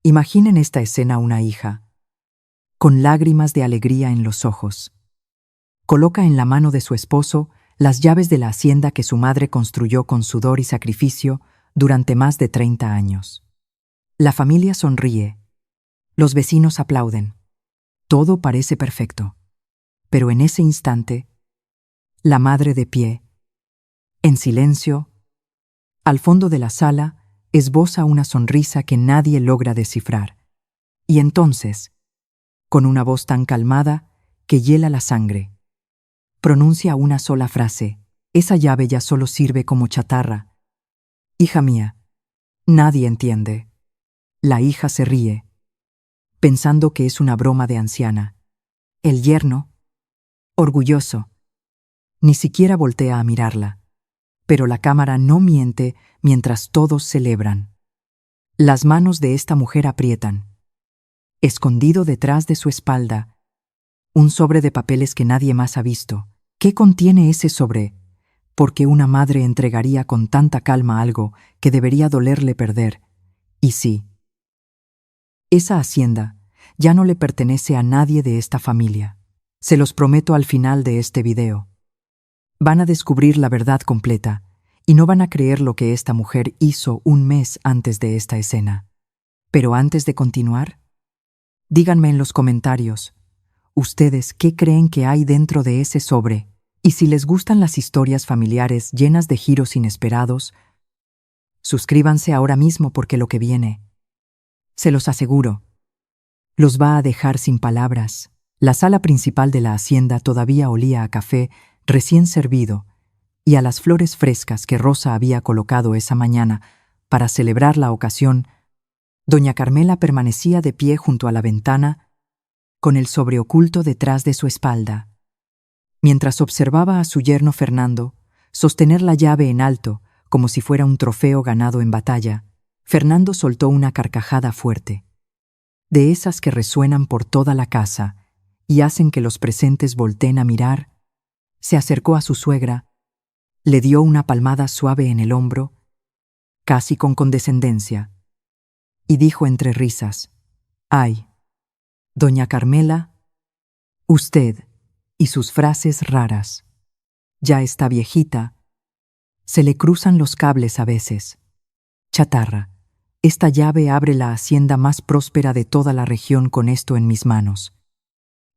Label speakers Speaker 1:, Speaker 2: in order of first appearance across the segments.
Speaker 1: Imaginen esta escena: una hija, con lágrimas de alegría en los ojos. Coloca en la mano de su esposo las llaves de la hacienda que su madre construyó con sudor y sacrificio durante más de 30 años. La familia sonríe. Los vecinos aplauden. Todo parece perfecto. Pero en ese instante, la madre de pie, en silencio, al fondo de la sala, esboza una sonrisa que nadie logra descifrar. Y entonces, con una voz tan calmada que hiela la sangre, pronuncia una sola frase: esa llave ya solo sirve como chatarra. Hija mía. Nadie entiende. La hija se ríe, pensando que es una broma de anciana. El yerno, orgulloso, ni siquiera voltea a mirarla. Pero la cámara no miente mientras todos celebran. Las manos de esta mujer aprietan. Escondido detrás de su espalda, un sobre de papeles que nadie más ha visto. ¿Qué contiene ese sobre? ¿Por qué una madre entregaría con tanta calma algo que debería dolerle perder? Y sí, esa hacienda ya no le pertenece a nadie de esta familia. Se los prometo al final de este video. Van a descubrir la verdad completa y no van a creer lo que esta mujer hizo un mes antes de esta escena. Pero antes de continuar, díganme en los comentarios, ¿ustedes qué creen que hay dentro de ese sobre? Y si les gustan las historias familiares llenas de giros inesperados, suscríbanse ahora mismo porque lo que viene, se los aseguro, los va a dejar sin palabras. La sala principal de la hacienda todavía olía a café recién servido y a las flores frescas que Rosa había colocado esa mañana para celebrar la ocasión. Doña Carmela permanecía de pie junto a la ventana, con el sobre oculto detrás de su espalda. Mientras observaba a su yerno Fernando sostener la llave en alto como si fuera un trofeo ganado en batalla, Fernando soltó una carcajada fuerte, de esas que resuenan por toda la casa y hacen que los presentes volteen a mirar. Se acercó a su suegra, le dio una palmada suave en el hombro, casi con condescendencia, y dijo entre risas: «Ay, doña Carmela, usted y sus frases raras. Ya está viejita, se le cruzan los cables a veces. Chatarra, esta llave abre la hacienda más próspera de toda la región con esto en mis manos.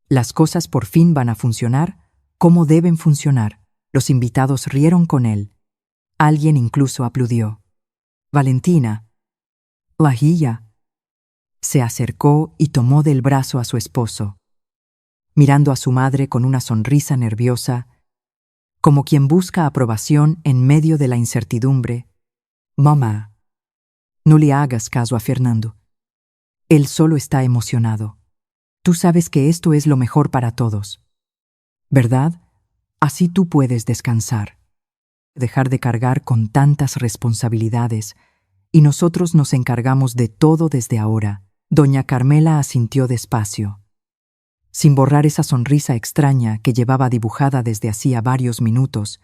Speaker 1: Las cosas por fin van a funcionar como deben funcionar». Los invitados rieron con él. Alguien incluso aplaudió. Valentina, la hija, se acercó y tomó del brazo a su esposo, mirando a su madre con una sonrisa nerviosa, como quien busca aprobación en medio de la incertidumbre. «Mamá, no le hagas caso a Fernando. Él solo está emocionado. Tú sabes que esto es lo mejor para todos, ¿verdad? Así tú puedes descansar, dejar de cargar con tantas responsabilidades, y nosotros nos encargamos de todo desde ahora». Doña Carmela asintió despacio, sin borrar esa sonrisa extraña que llevaba dibujada desde hacía varios minutos.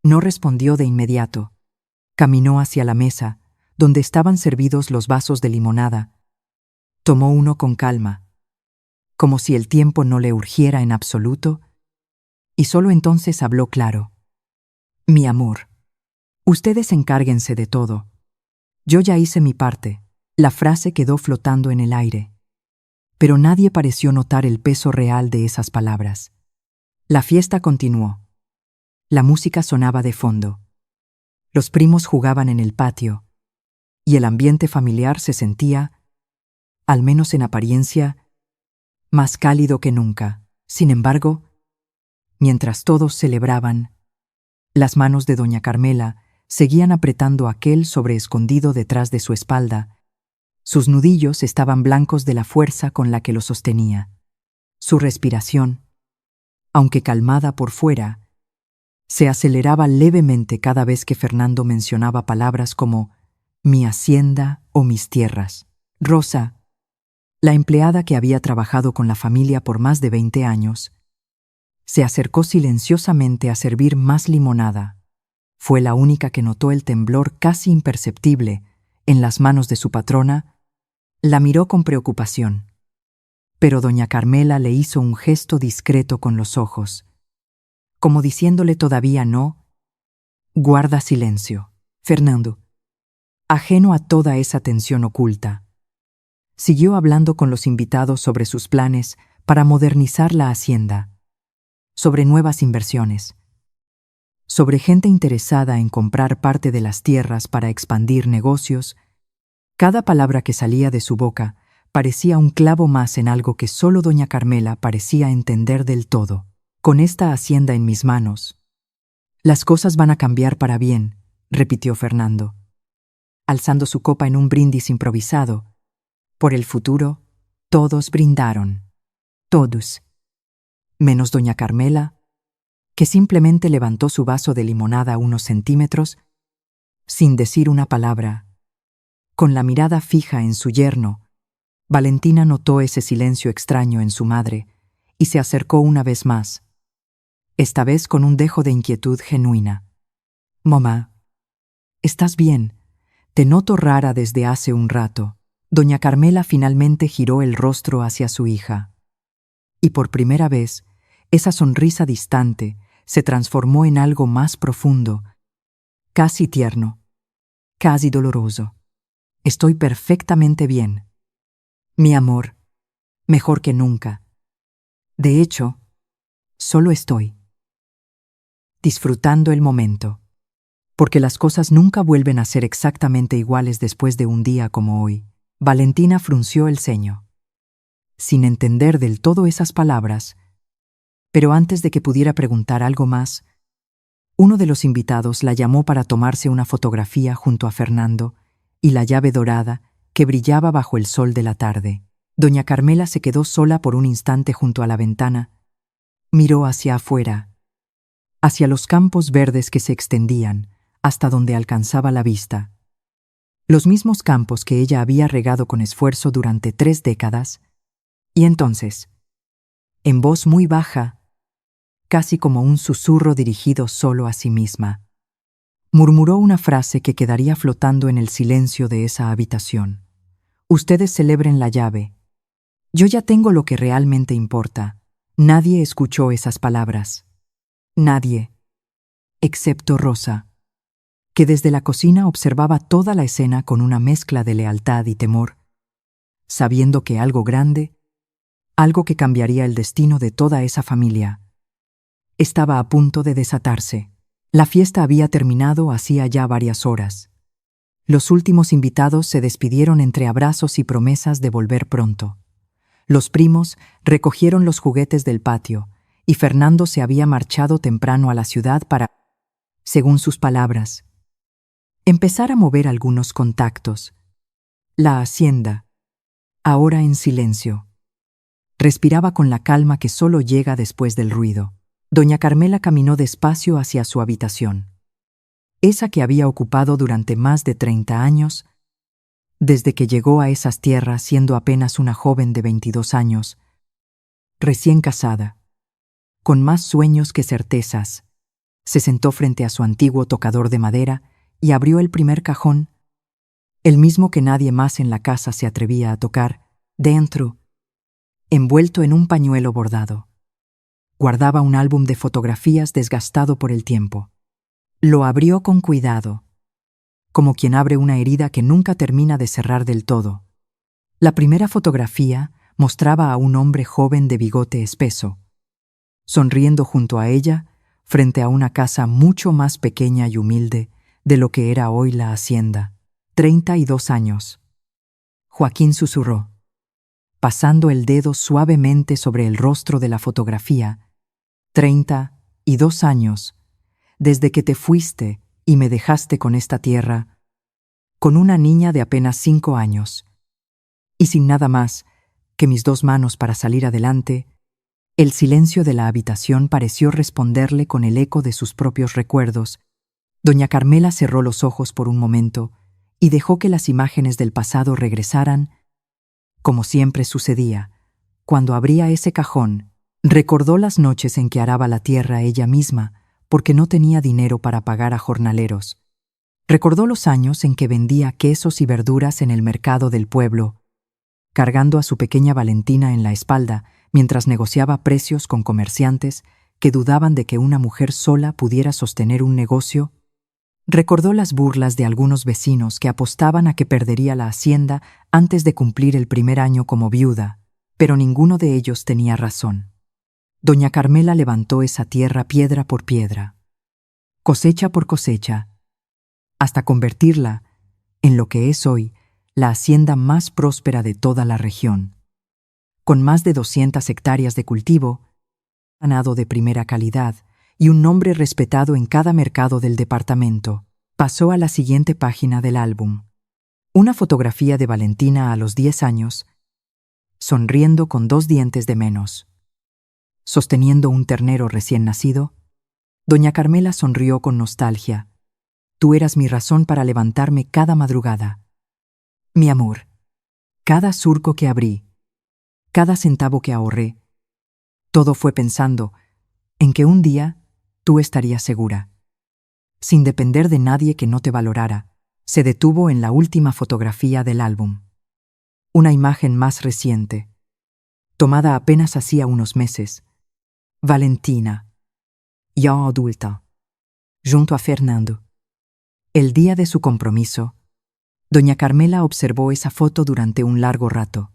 Speaker 1: No respondió de inmediato. Caminó hacia la mesa, donde estaban servidos los vasos de limonada. Tomó uno con calma, como si el tiempo no le urgiera en absoluto, y solo entonces habló claro. «Mi amor, ustedes encárguense de todo. Yo ya hice mi parte». La frase quedó flotando en el aire, pero nadie pareció notar el peso real de esas palabras. La fiesta continuó. La música sonaba de fondo. Los primos jugaban en el patio, y el ambiente familiar se sentía, al menos en apariencia, más cálido que nunca. Sin embargo, mientras todos celebraban, las manos de doña Carmela seguían apretando aquel sobre escondido detrás de su espalda. Sus nudillos estaban blancos de la fuerza con la que lo sostenía. Su respiración, aunque calmada por fuera, se aceleraba levemente cada vez que Fernando mencionaba palabras como «mi hacienda» o «mis tierras». Rosa, la empleada que había trabajado con la familia por más de 20 años, se acercó silenciosamente a servir más limonada. Fue la única que notó el temblor casi imperceptible en las manos de su patrona, La miró con preocupación, pero doña Carmela le hizo un gesto discreto con los ojos, como diciéndole todavía no. Guarda silencio. Fernando, ajeno a toda esa tensión oculta, siguió hablando con los invitados sobre sus planes para modernizar la hacienda, sobre nuevas inversiones, sobre gente interesada en comprar parte de las tierras para expandir negocios. Cada palabra que salía de su boca parecía un clavo más en algo que solo doña Carmela parecía entender del todo. Con esta hacienda en mis manos, las cosas van a cambiar para bien, repitió Fernando, alzando su copa en un brindis improvisado. Por el futuro, todos brindaron. Todos. Menos doña Carmela, que simplemente levantó su vaso de limonada unos centímetros, sin decir una palabra. Con la mirada fija en su yerno, Valentina notó ese silencio extraño en su madre y se acercó una vez más, esta vez con un dejo de inquietud genuina. «Mamá, ¿estás bien? Te noto rara desde hace un rato». Doña Carmela finalmente giró el rostro hacia su hija. Y por primera vez, esa sonrisa distante se transformó en algo más profundo, casi tierno, casi doloroso. «Estoy perfectamente bien. Mi amor, mejor que nunca. De hecho, solo estoy disfrutando el momento, porque las cosas nunca vuelven a ser exactamente iguales después de un día como hoy». Valentina frunció el ceño, sin entender del todo esas palabras, pero antes de que pudiera preguntar algo más, uno de los invitados la llamó para tomarse una fotografía junto a Fernando y la llave dorada que brillaba bajo el sol de la tarde. Doña Carmela se quedó sola por un instante junto a la ventana, miró hacia afuera, hacia los campos verdes que se extendían hasta donde alcanzaba la vista. Los mismos campos que ella había regado con esfuerzo durante 3 décadas, y entonces, en voz muy baja, casi como un susurro dirigido solo a sí misma, murmuró una frase que quedaría flotando en el silencio de esa habitación. «Ustedes celebren la llave. Yo ya tengo lo que realmente importa». Nadie escuchó esas palabras. Nadie, excepto Rosa, que desde la cocina observaba toda la escena con una mezcla de lealtad y temor, sabiendo que algo grande, algo que cambiaría el destino de toda esa familia, estaba a punto de desatarse. La fiesta había terminado hacía ya varias horas. Los últimos invitados se despidieron entre abrazos y promesas de volver pronto. Los primos recogieron los juguetes del patio, y Fernando se había marchado temprano a la ciudad para, según sus palabras, empezar a mover algunos contactos. La hacienda, ahora en silencio, respiraba con la calma que solo llega después del ruido. Doña Carmela caminó despacio hacia su habitación, esa que había ocupado durante más de 30 años, desde que llegó a esas tierras siendo apenas una joven de 22 años, recién casada, con más sueños que certezas. Se sentó frente a su antiguo tocador de madera y abrió el primer cajón, el mismo que nadie más en la casa se atrevía a tocar. Dentro, envuelto en un pañuelo bordado, guardaba un álbum de fotografías desgastado por el tiempo. Lo abrió con cuidado, como quien abre una herida que nunca termina de cerrar del todo. La primera fotografía mostraba a un hombre joven de bigote espeso, sonriendo junto a ella, frente a una casa mucho más pequeña y humilde de lo que era hoy la hacienda. 32 años. Joaquín susurró, pasando el dedo suavemente sobre el rostro de la fotografía. 32 años, desde que te fuiste y me dejaste con esta tierra, con una niña de apenas 5 años, y sin nada más que mis 2 manos para salir adelante. El silencio de la habitación pareció responderle con el eco de sus propios recuerdos. Doña Carmela cerró los ojos por un momento y dejó que las imágenes del pasado regresaran, como siempre sucedía. Cuando abría ese cajón, recordó las noches en que araba la tierra ella misma, porque no tenía dinero para pagar a jornaleros. Recordó los años en que vendía quesos y verduras en el mercado del pueblo, cargando a su pequeña Valentina en la espalda mientras negociaba precios con comerciantes que dudaban de que una mujer sola pudiera sostener un negocio. Recordó las burlas de algunos vecinos que apostaban a que perdería la hacienda antes de cumplir el primer año como viuda, pero ninguno de ellos tenía razón. Doña Carmela levantó esa tierra piedra por piedra, cosecha por cosecha, hasta convertirla en lo que es hoy la hacienda más próspera de toda la región. Con más de 200 hectáreas de cultivo, ganado de primera calidad y un nombre respetado en cada mercado del departamento, pasó a la siguiente página del álbum. Una fotografía de Valentina a los 10 años, sonriendo con 2 dientes de menos. Sosteniendo un ternero recién nacido, doña Carmela sonrió con nostalgia. Tú eras mi razón para levantarme cada madrugada. Mi amor, cada surco que abrí, cada centavo que ahorré, todo fue pensando en que un día tú estarías segura. Sin depender de nadie que no te valorara, se detuvo en la última fotografía del álbum. Una imagen más reciente, tomada apenas hacía unos meses. Valentina, ya adulta, junto a Fernando. El día de su compromiso, doña Carmela observó esa foto durante un largo rato,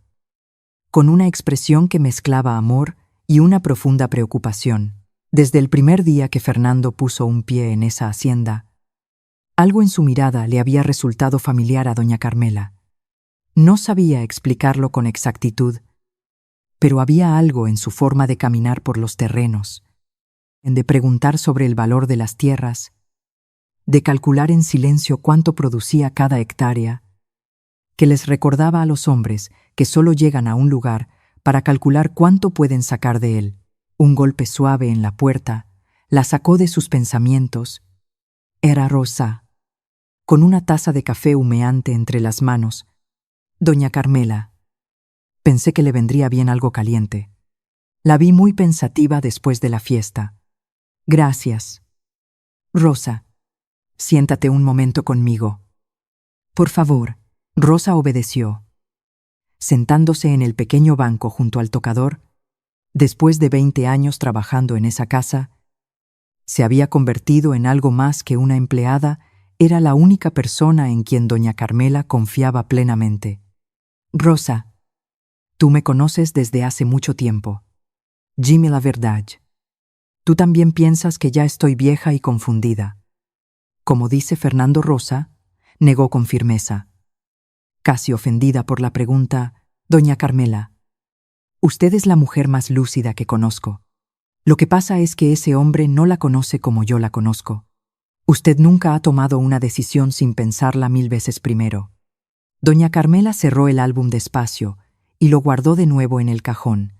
Speaker 1: con una expresión que mezclaba amor y una profunda preocupación. Desde el primer día que Fernando puso un pie en esa hacienda, algo en su mirada le había resultado familiar a doña Carmela. No sabía explicarlo con exactitud, pero había algo en su forma de caminar por los terrenos, en de preguntar sobre el valor de las tierras, de calcular en silencio cuánto producía cada hectárea, que les recordaba a los hombres que solo llegan a un lugar para calcular cuánto pueden sacar de él. Un golpe suave en la puerta la sacó de sus pensamientos. Era Rosa, con una taza de café humeante entre las manos. Doña Carmela. Pensé que le vendría bien algo caliente. La vi muy pensativa después de la fiesta. Gracias. Rosa, siéntate un momento conmigo. Por favor. Rosa obedeció. Sentándose en el pequeño banco junto al tocador, después de 20 años trabajando en esa casa, se había convertido en algo más que una empleada. Era la única persona en quien doña Carmela confiaba plenamente. Rosa, tú me conoces desde hace mucho tiempo. Dime la verdad. Tú también piensas que ya estoy vieja y confundida. Como dice Fernando. Rosa negó con firmeza. Casi ofendida por la pregunta, doña Carmela, usted es la mujer más lúcida que conozco. Lo que pasa es que ese hombre no la conoce como yo la conozco. Usted nunca ha tomado una decisión sin pensarla 1000 veces primero. Doña Carmela cerró el álbum despacio y lo guardó de nuevo en el cajón.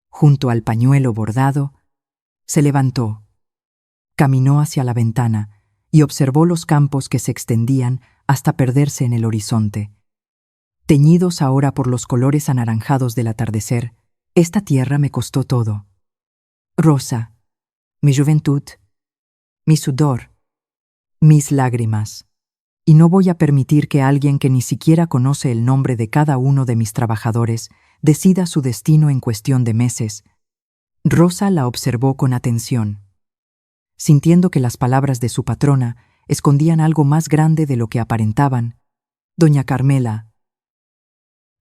Speaker 1: Junto al pañuelo bordado, se levantó, caminó hacia la ventana y observó los campos que se extendían hasta perderse en el horizonte. Teñidos ahora por los colores anaranjados del atardecer, esta tierra me costó todo. Rosa, mi juventud, mi sudor, mis lágrimas. Y no voy a permitir que alguien que ni siquiera conoce el nombre de cada uno de mis trabajadores decida su destino en cuestión de meses. Rosa la observó con atención, sintiendo que las palabras de su patrona escondían algo más grande de lo que aparentaban. Doña Carmela,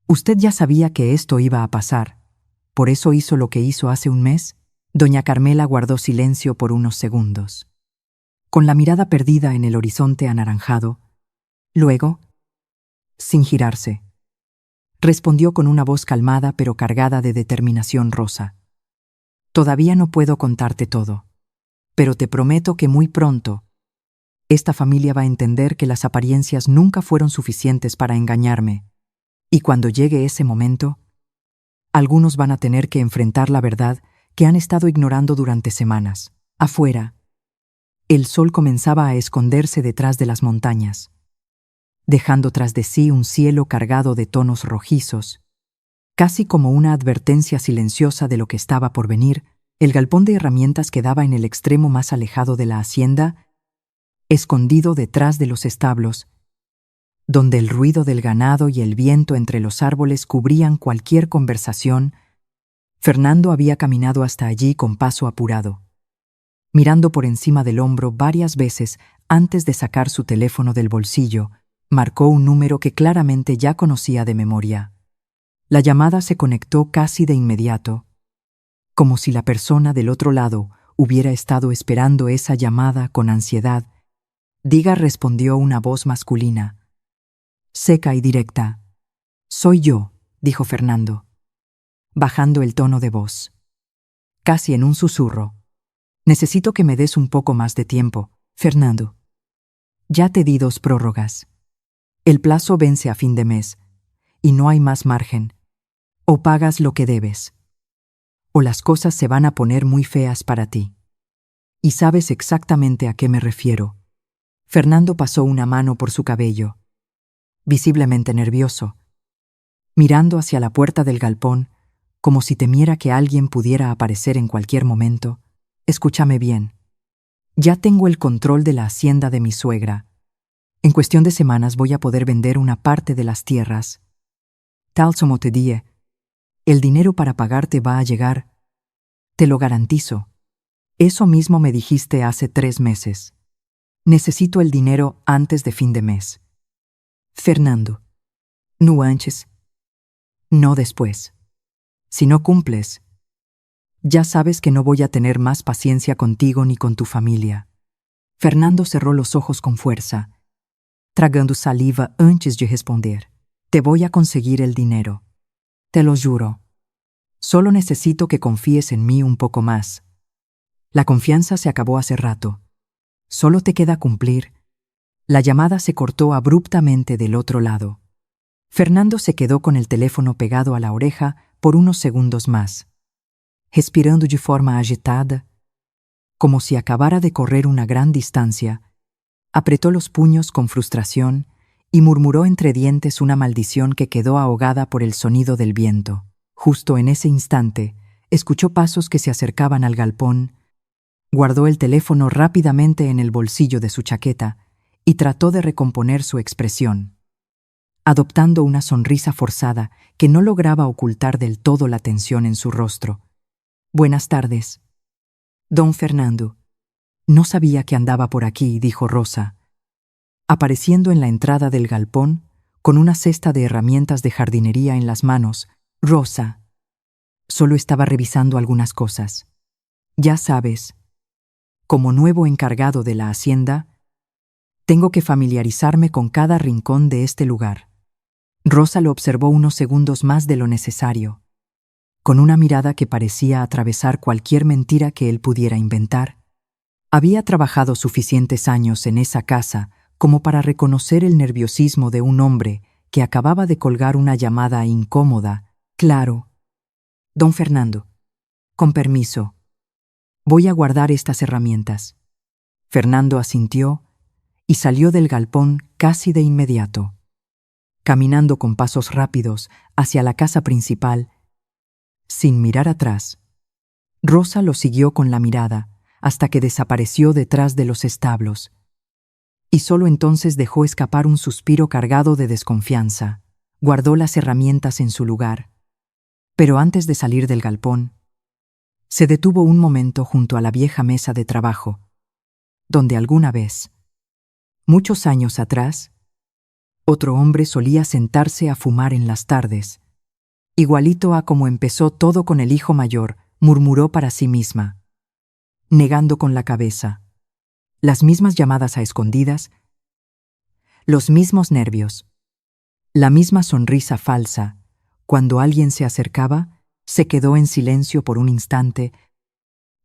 Speaker 1: usted ya sabía que esto iba a pasar, ¿por eso hizo lo que hizo hace un mes? Doña Carmela guardó silencio por unos segundos, con la mirada perdida en el horizonte anaranjado. Luego, sin girarse, respondió con una voz calmada pero cargada de determinación. Rosa, todavía no puedo contarte todo, pero te prometo que muy pronto esta familia va a entender que las apariencias nunca fueron suficientes para engañarme. Y cuando llegue ese momento, algunos van a tener que enfrentar la verdad que han estado ignorando durante semanas. Afuera, el sol comenzaba a esconderse detrás de las montañas, dejando tras de sí un cielo cargado de tonos rojizos. Casi como una advertencia silenciosa de lo que estaba por venir, el galpón de herramientas quedaba en el extremo más alejado de la hacienda, escondido detrás de los establos. donde el ruido del ganado y el viento entre los árboles cubrían cualquier conversación. Fernando había caminado hasta allí con paso apurado, mirando por encima del hombro varias veces antes de sacar su teléfono del bolsillo. Marcó un número que claramente ya conocía de memoria. La llamada se conectó casi de inmediato, como si la persona del otro lado hubiera estado esperando esa llamada con ansiedad. Diga, respondió una voz masculina, seca y directa. Soy yo, dijo Fernando, bajando el tono de voz, casi en un susurro. Necesito que me des un poco más de tiempo, Fernando. Ya te di 2 prórrogas. El plazo vence a fin de mes, y no hay más margen. O pagas lo que debes, o las cosas se van a poner muy feas para ti. Y sabes exactamente a qué me refiero. Fernando pasó una mano por su cabello, visiblemente nervioso, mirando hacia la puerta del galpón, como si temiera que alguien pudiera aparecer en cualquier momento. Escúchame bien. Ya tengo el control de la hacienda de mi suegra. En cuestión de semanas voy a poder vender una parte de las tierras. Tal como te dije, el dinero para pagarte va a llegar. Te lo garantizo. Eso mismo me dijiste hace 3 meses. Necesito el dinero antes de fin de mes. Fernando. No antes. No después. Si no cumples, ya sabes que no voy a tener más paciencia contigo ni con tu familia. Fernando cerró los ojos con fuerza, tragando saliva antes de responder. Te voy a conseguir el dinero. Te lo juro. Solo necesito que confíes en mí un poco más. La confianza se acabó hace rato. Solo te queda cumplir. La llamada se cortó abruptamente del otro lado. Fernando se quedó con el teléfono pegado a la oreja por unos segundos más, respirando de forma agitada, como si acabara de correr una gran distancia. Apretó los puños con frustración y murmuró entre dientes una maldición que quedó ahogada por el sonido del viento. Justo en ese instante, escuchó pasos que se acercaban al galpón. Guardó el teléfono rápidamente en el bolsillo de su chaqueta y trató de recomponer su expresión, adoptando una sonrisa forzada que no lograba ocultar del todo la tensión en su rostro. Buenas tardes, don Fernando. No sabía que andaba por aquí, dijo Rosa, apareciendo en la entrada del galpón con una cesta de herramientas de jardinería en las manos. Rosa. Solo estaba revisando algunas cosas. Ya sabes, como nuevo encargado de la hacienda, tengo que familiarizarme con cada rincón de este lugar. Rosa lo observó unos segundos más de lo necesario, con una mirada que parecía atravesar cualquier mentira que él pudiera inventar. Había trabajado suficientes años en esa casa como para reconocer el nerviosismo de un hombre que acababa de colgar una llamada incómoda. Claro. Don Fernando, con permiso, voy a guardar estas herramientas. Fernando asintió y salió del galpón casi de inmediato, caminando con pasos rápidos hacia la casa principal, sin mirar atrás. Rosa lo siguió con la mirada hasta que desapareció detrás de los establos, y solo entonces dejó escapar un suspiro cargado de desconfianza. Guardó las herramientas en su lugar, pero antes de salir del galpón, se detuvo un momento junto a la vieja mesa de trabajo, donde alguna vez, muchos años atrás, otro hombre solía sentarse a fumar en las tardes. Igualito a como empezó todo con el hijo mayor, murmuró para sí misma, negando con la cabeza. Las mismas llamadas a escondidas, los mismos nervios, la misma sonrisa falsa. Cuando alguien se acercaba, se quedó en silencio por un instante,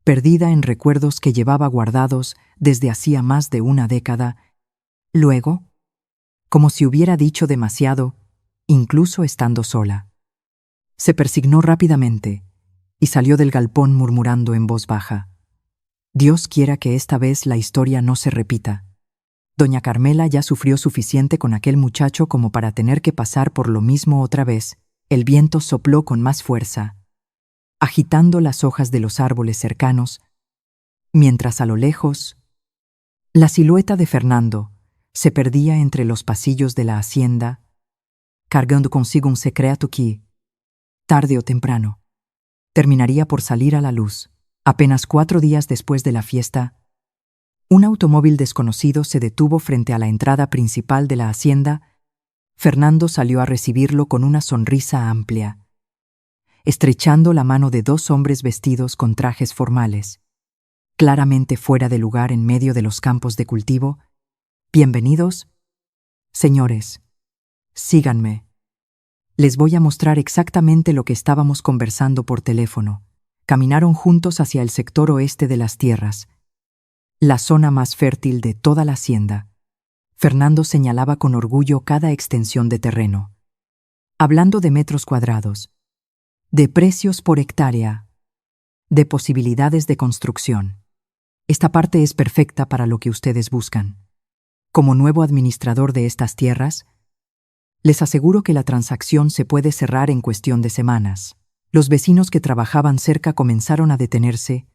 Speaker 1: perdida en recuerdos que llevaba guardados desde hacía más de una década. Luego, como si hubiera dicho demasiado, incluso estando sola, se persignó rápidamente y salió del galpón murmurando en voz baja. Dios quiera que esta vez la historia no se repita. Doña Carmela ya sufrió suficiente con aquel muchacho como para tener que pasar por lo mismo otra vez. El viento sopló con más fuerza, agitando las hojas de los árboles cercanos, mientras a lo lejos, la silueta de Fernando Se perdía entre los pasillos de la hacienda, cargando consigo un secreto que, tarde o temprano, terminaría por salir a la luz. Apenas 4 días después de la fiesta, un automóvil desconocido se detuvo frente a la entrada principal de la hacienda. Fernando salió a recibirlo con una sonrisa amplia, estrechando la mano de 2 hombres vestidos con trajes formales, claramente fuera de lugar en medio de los campos de cultivo. «Bienvenidos, señores. Síganme. Les voy a mostrar exactamente lo que estábamos conversando por teléfono». Caminaron juntos hacia el sector oeste de las tierras, la zona más fértil de toda la hacienda. Fernando señalaba con orgullo cada extensión de terreno, hablando de metros cuadrados, de precios por hectárea, de posibilidades de construcción. «Esta parte es perfecta para lo que ustedes buscan. Como nuevo administrador de estas tierras, les aseguro que la transacción se puede cerrar en cuestión de semanas». Los vecinos que trabajaban cerca comenzaron a detenerse,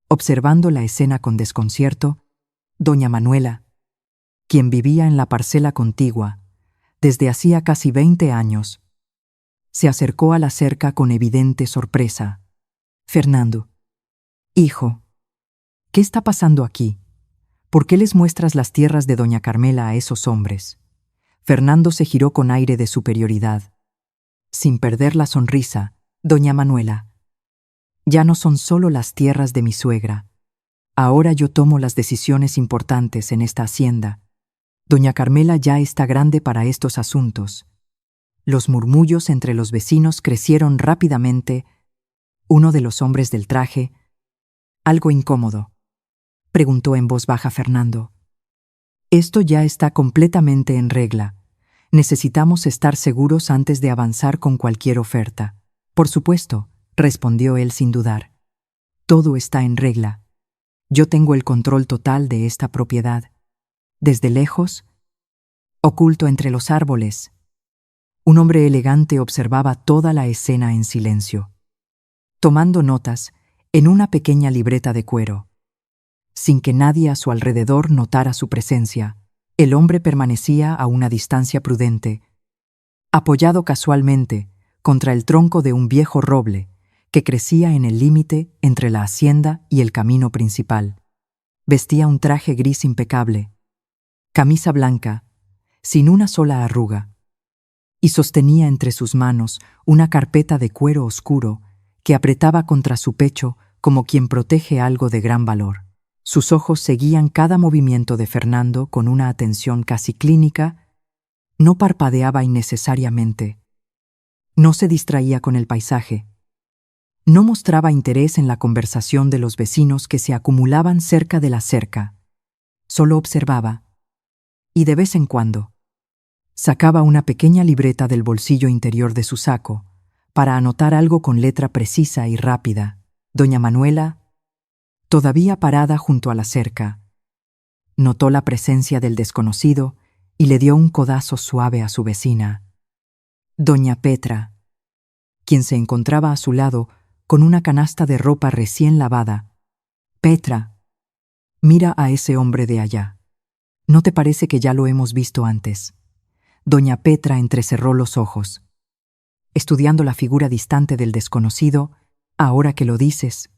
Speaker 1: observando la escena con desconcierto. Doña Manuela, quien vivía en la parcela contigua desde hacía casi 20 años, se acercó a la cerca con evidente sorpresa. «Fernando, hijo, ¿qué está pasando aquí? ¿Por qué les muestras las tierras de doña Carmela a esos hombres?» Fernando se giró con aire de superioridad. Sin perder la sonrisa, «Doña Manuela, ya no son solo las tierras de mi suegra. Ahora yo tomo las decisiones importantes en esta hacienda. Doña Carmela ya está grande para estos asuntos». Los murmullos entre los vecinos crecieron rápidamente. Uno de los hombres del traje, algo incómodo, preguntó en voz baja Fernando. «Esto ya está completamente en regla. Necesitamos estar seguros antes de avanzar con cualquier oferta». «Por supuesto», respondió él sin dudar. «Todo está en regla. Yo tengo el control total de esta propiedad». Desde lejos, oculto entre los árboles, un hombre elegante observaba toda la escena en silencio, tomando notas en una pequeña libreta de cuero. Sin que nadie a su alrededor notara su presencia, el hombre permanecía a una distancia prudente, apoyado casualmente contra el tronco de un viejo roble que crecía en el límite entre la hacienda y el camino principal. Vestía un traje gris impecable, camisa blanca, sin una sola arruga, y sostenía entre sus manos una carpeta de cuero oscuro que apretaba contra su pecho como quien protege algo de gran valor. Sus ojos seguían cada movimiento de Fernando con una atención casi clínica. No parpadeaba innecesariamente. No se distraía con el paisaje. No mostraba interés en la conversación de los vecinos que se acumulaban cerca de la cerca. Solo observaba. Y de vez en cuando, sacaba una pequeña libreta del bolsillo interior de su saco para anotar algo con letra precisa y rápida. Doña Manuela, todavía parada junto a la cerca, notó la presencia del desconocido y le dio un codazo suave a su vecina, doña Petra, quien se encontraba a su lado con una canasta de ropa recién lavada. «Petra, mira a ese hombre de allá. ¿No te parece que ya lo hemos visto antes?» Doña Petra entrecerró los ojos, estudiando la figura distante del desconocido. «Ahora que lo dices,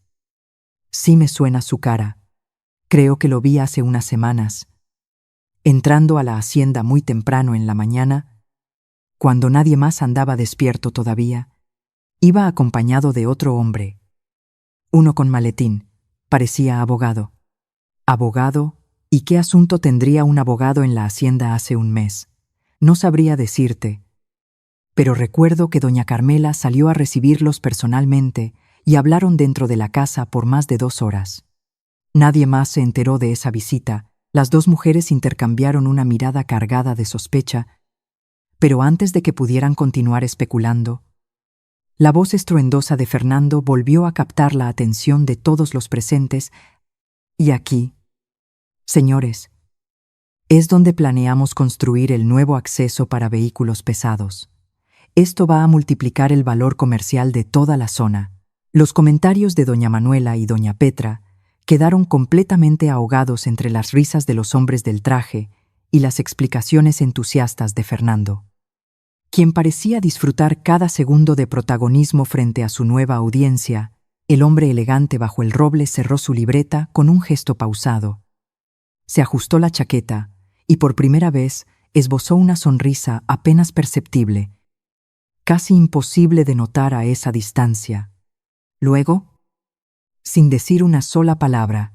Speaker 1: sí me suena su cara. Creo que lo vi hace unas semanas, entrando a la hacienda muy temprano en la mañana, cuando nadie más andaba despierto todavía. Iba acompañado de otro hombre, uno con maletín, parecía abogado». «¿Abogado? ¿Y qué asunto tendría un abogado en la hacienda hace un mes? No sabría decirte, pero recuerdo que doña Carmela salió a recibirlos personalmente y hablaron dentro de la casa por más de 2 horas. Nadie más se enteró de esa visita». Las 2 mujeres intercambiaron una mirada cargada de sospecha, pero antes de que pudieran continuar especulando, la voz estruendosa de Fernando volvió a captar la atención de todos los presentes. «Y aquí, señores, es donde planeamos construir el nuevo acceso para vehículos pesados. Esto va a multiplicar el valor comercial de toda la zona». Los comentarios de doña Manuela y doña Petra quedaron completamente ahogados entre las risas de los hombres del traje y las explicaciones entusiastas de Fernando, quien parecía disfrutar cada segundo de protagonismo frente a su nueva audiencia. El hombre elegante bajo el roble cerró su libreta con un gesto pausado. Se ajustó la chaqueta y por primera vez esbozó una sonrisa apenas perceptible, casi imposible de notar a esa distancia. Luego, sin decir una sola palabra,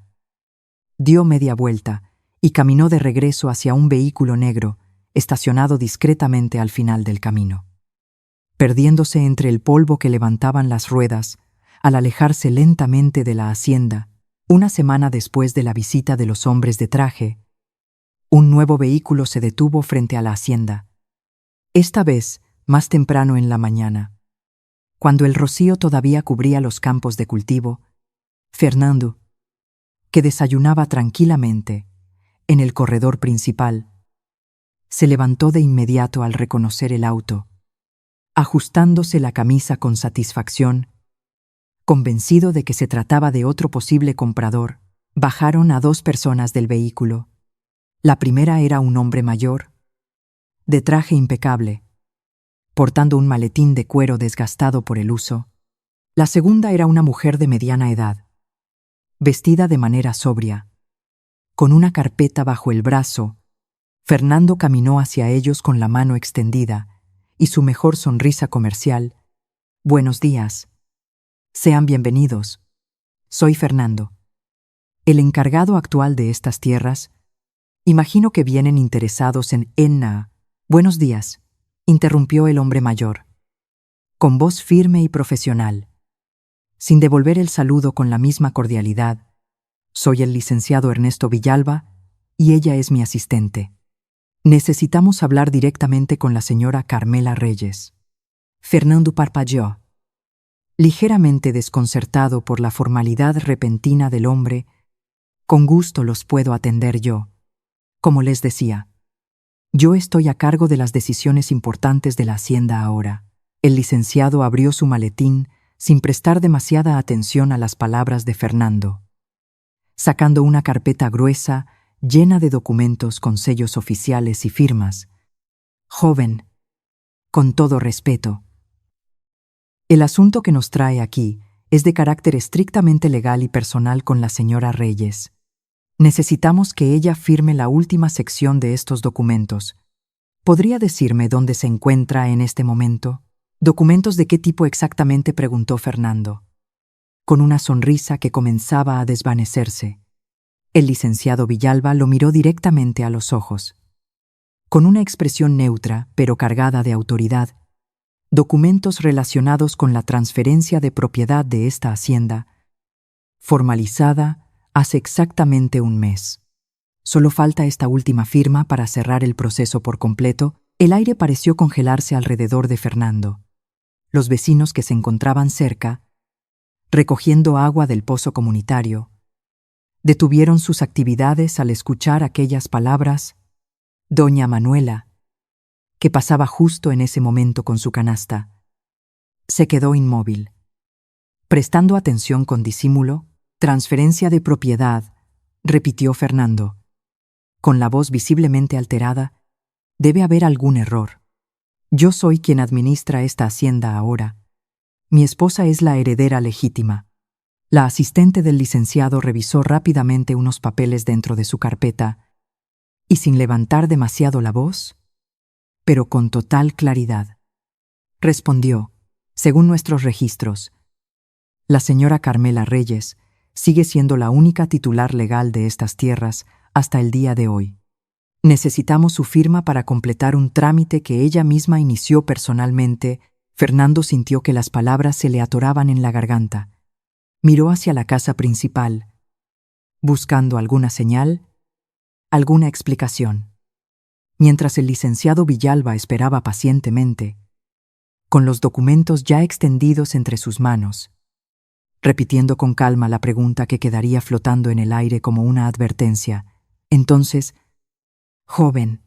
Speaker 1: dio media vuelta y caminó de regreso hacia un vehículo negro estacionado discretamente al final del camino. Perdiéndose entre el polvo que levantaban las ruedas, al alejarse lentamente de la hacienda, una semana después de la visita de los hombres de traje, un nuevo vehículo se detuvo frente a la hacienda. Esta vez, más temprano en la mañana, cuando el rocío todavía cubría los campos de cultivo, Fernando, que desayunaba tranquilamente en el corredor principal, se levantó de inmediato al reconocer el auto, ajustándose la camisa con satisfacción. Convencido de que se trataba de otro posible comprador, bajaron a 2 personas del vehículo. La primera era un hombre mayor, de traje impecable, portando un maletín de cuero desgastado por el uso. La segunda era una mujer de mediana edad, vestida de manera sobria. Con una carpeta bajo el brazo, Fernando caminó hacia ellos con la mano extendida y su mejor sonrisa comercial. «Buenos días. Sean bienvenidos. Soy Fernando, el encargado actual de estas tierras. Imagino que vienen interesados en Enna». «Buenos días», interrumpió el hombre mayor, con voz firme y profesional, sin devolver el saludo con la misma cordialidad. «Soy el licenciado Ernesto Villalba y ella es mi asistente. Necesitamos hablar directamente con la señora Carmela Reyes». Fernando parpadeó, ligeramente desconcertado por la formalidad repentina del hombre. «Con gusto los puedo atender yo. Como les decía, yo estoy a cargo de las decisiones importantes de la hacienda ahora». El licenciado abrió su maletín sin prestar demasiada atención a las palabras de Fernando, sacando una carpeta gruesa llena de documentos con sellos oficiales y firmas. «Joven, con todo respeto, el asunto que nos trae aquí es de carácter estrictamente legal y personal con la señora Reyes. Necesitamos que ella firme la última sección de estos documentos. ¿Podría decirme dónde se encuentra en este momento?» «¿Documentos de qué tipo exactamente?», preguntó Fernando, con una sonrisa que comenzaba a desvanecerse. El licenciado Villalba lo miró directamente a los ojos. Con una expresión neutra, pero cargada de autoridad, «Documentos relacionados con la transferencia de propiedad de esta hacienda, formalizada hace exactamente un mes. Solo falta esta última firma para cerrar el proceso por completo». El aire pareció congelarse alrededor de Fernando. Los vecinos que se encontraban cerca, recogiendo agua del pozo comunitario, detuvieron sus actividades al escuchar aquellas palabras. Doña Manuela, que pasaba justo en ese momento con su canasta, se quedó inmóvil, prestando atención con disimulo. «Transferencia de propiedad», repitió Fernando, con la voz visiblemente alterada. «Debe haber algún error. Yo soy quien administra esta hacienda ahora. Mi esposa es la heredera legítima». La asistente del licenciado revisó rápidamente unos papeles dentro de su carpeta y, sin levantar demasiado la voz, pero con total claridad, respondió: «Según nuestros registros, la señora Carmela Reyes sigue siendo la única titular legal de estas tierras hasta el día de hoy. Necesitamos su firma para completar un trámite que ella misma inició personalmente». Fernando sintió que las palabras se le atoraban en la garganta. Miró hacia la casa principal, buscando alguna señal, alguna explicación, mientras el licenciado Villalba esperaba pacientemente, con los documentos ya extendidos entre sus manos, repitiendo con calma la pregunta que quedaría flotando en el aire como una advertencia. Entonces: «Joven,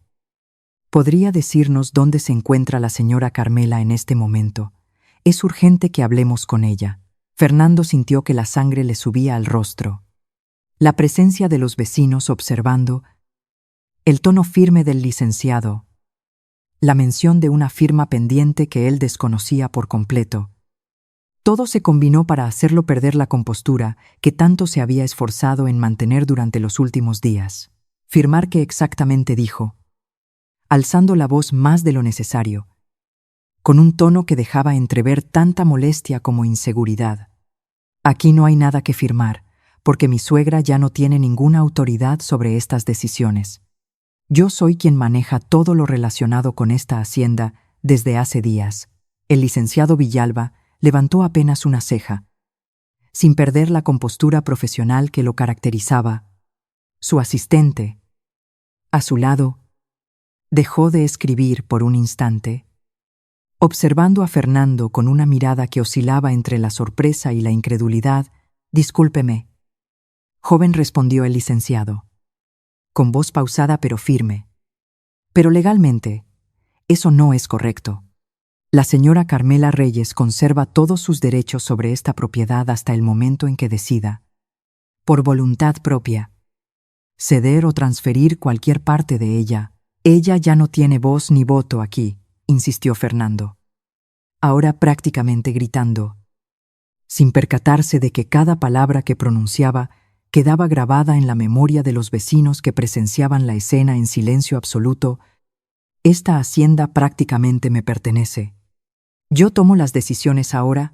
Speaker 1: ¿podría decirnos dónde se encuentra la señora Carmela en este momento? Es urgente que hablemos con ella». Fernando sintió que la sangre le subía al rostro. La presencia de los vecinos observando El tono firme del licenciado, la mención de una firma pendiente que él desconocía por completo. Todo se combinó para hacerlo perder la compostura que tanto se había esforzado en mantener durante los últimos días. Firmar qué exactamente dijo, alzando la voz más de lo necesario, con un tono que dejaba entrever tanta molestia como inseguridad. Aquí no hay nada que firmar, porque mi suegra ya no tiene ninguna autoridad sobre estas decisiones. Yo soy quien maneja todo lo relacionado con esta hacienda desde hace días. El licenciado Villalba levantó apenas una ceja, sin perder la compostura profesional que lo caracterizaba. Su asistente, a su lado, dejó de escribir por un instante, observando a Fernando con una mirada que oscilaba entre la sorpresa y la incredulidad. «Discúlpeme», joven, respondió el licenciado, con voz pausada pero firme. «Pero legalmente, eso no es correcto. La señora Carmela Reyes conserva todos sus derechos sobre esta propiedad hasta el momento en que decida, por voluntad propia, ceder o transferir cualquier parte de ella. Ella ya no tiene voz ni voto aquí», insistió Fernando, ahora prácticamente gritando, sin percatarse de que cada palabra que pronunciaba quedaba grabada en la memoria de los vecinos que presenciaban la escena en silencio absoluto. «Esta hacienda prácticamente me pertenece. Yo tomo las decisiones ahora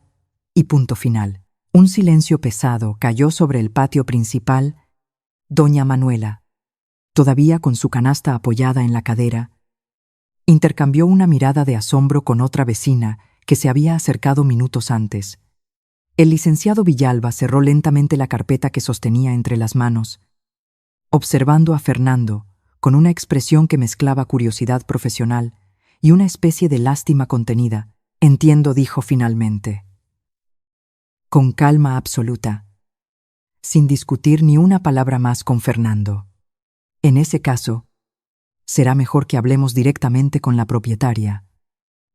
Speaker 1: y punto final». Un silencio pesado cayó sobre el patio principal. Doña Manuela, todavía con su canasta apoyada en la cadera, intercambió una mirada de asombro con otra vecina que se había acercado minutos antes. El licenciado Villalba cerró lentamente la carpeta que sostenía entre las manos, observando a Fernando con una expresión que mezclaba curiosidad profesional y una especie de lástima contenida. «Entiendo», dijo finalmente, con calma absoluta, sin discutir ni una palabra más con Fernando. «En ese caso, será mejor que hablemos directamente con la propietaria.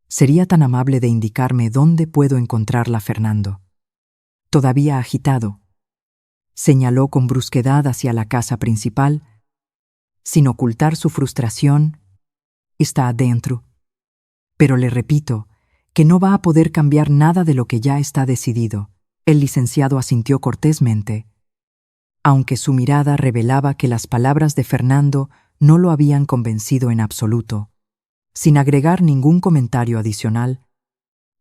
Speaker 1: ¿Sería tan amable de indicarme dónde puedo encontrarla?» Fernando, todavía agitado, señaló con brusquedad hacia la casa principal, sin ocultar su frustración. «Está adentro. Pero le repito que no va a poder cambiar nada de lo que ya está decidido». El licenciado asintió cortésmente, aunque su mirada revelaba que las palabras de Fernando no lo habían convencido en absoluto. Sin agregar ningún comentario adicional,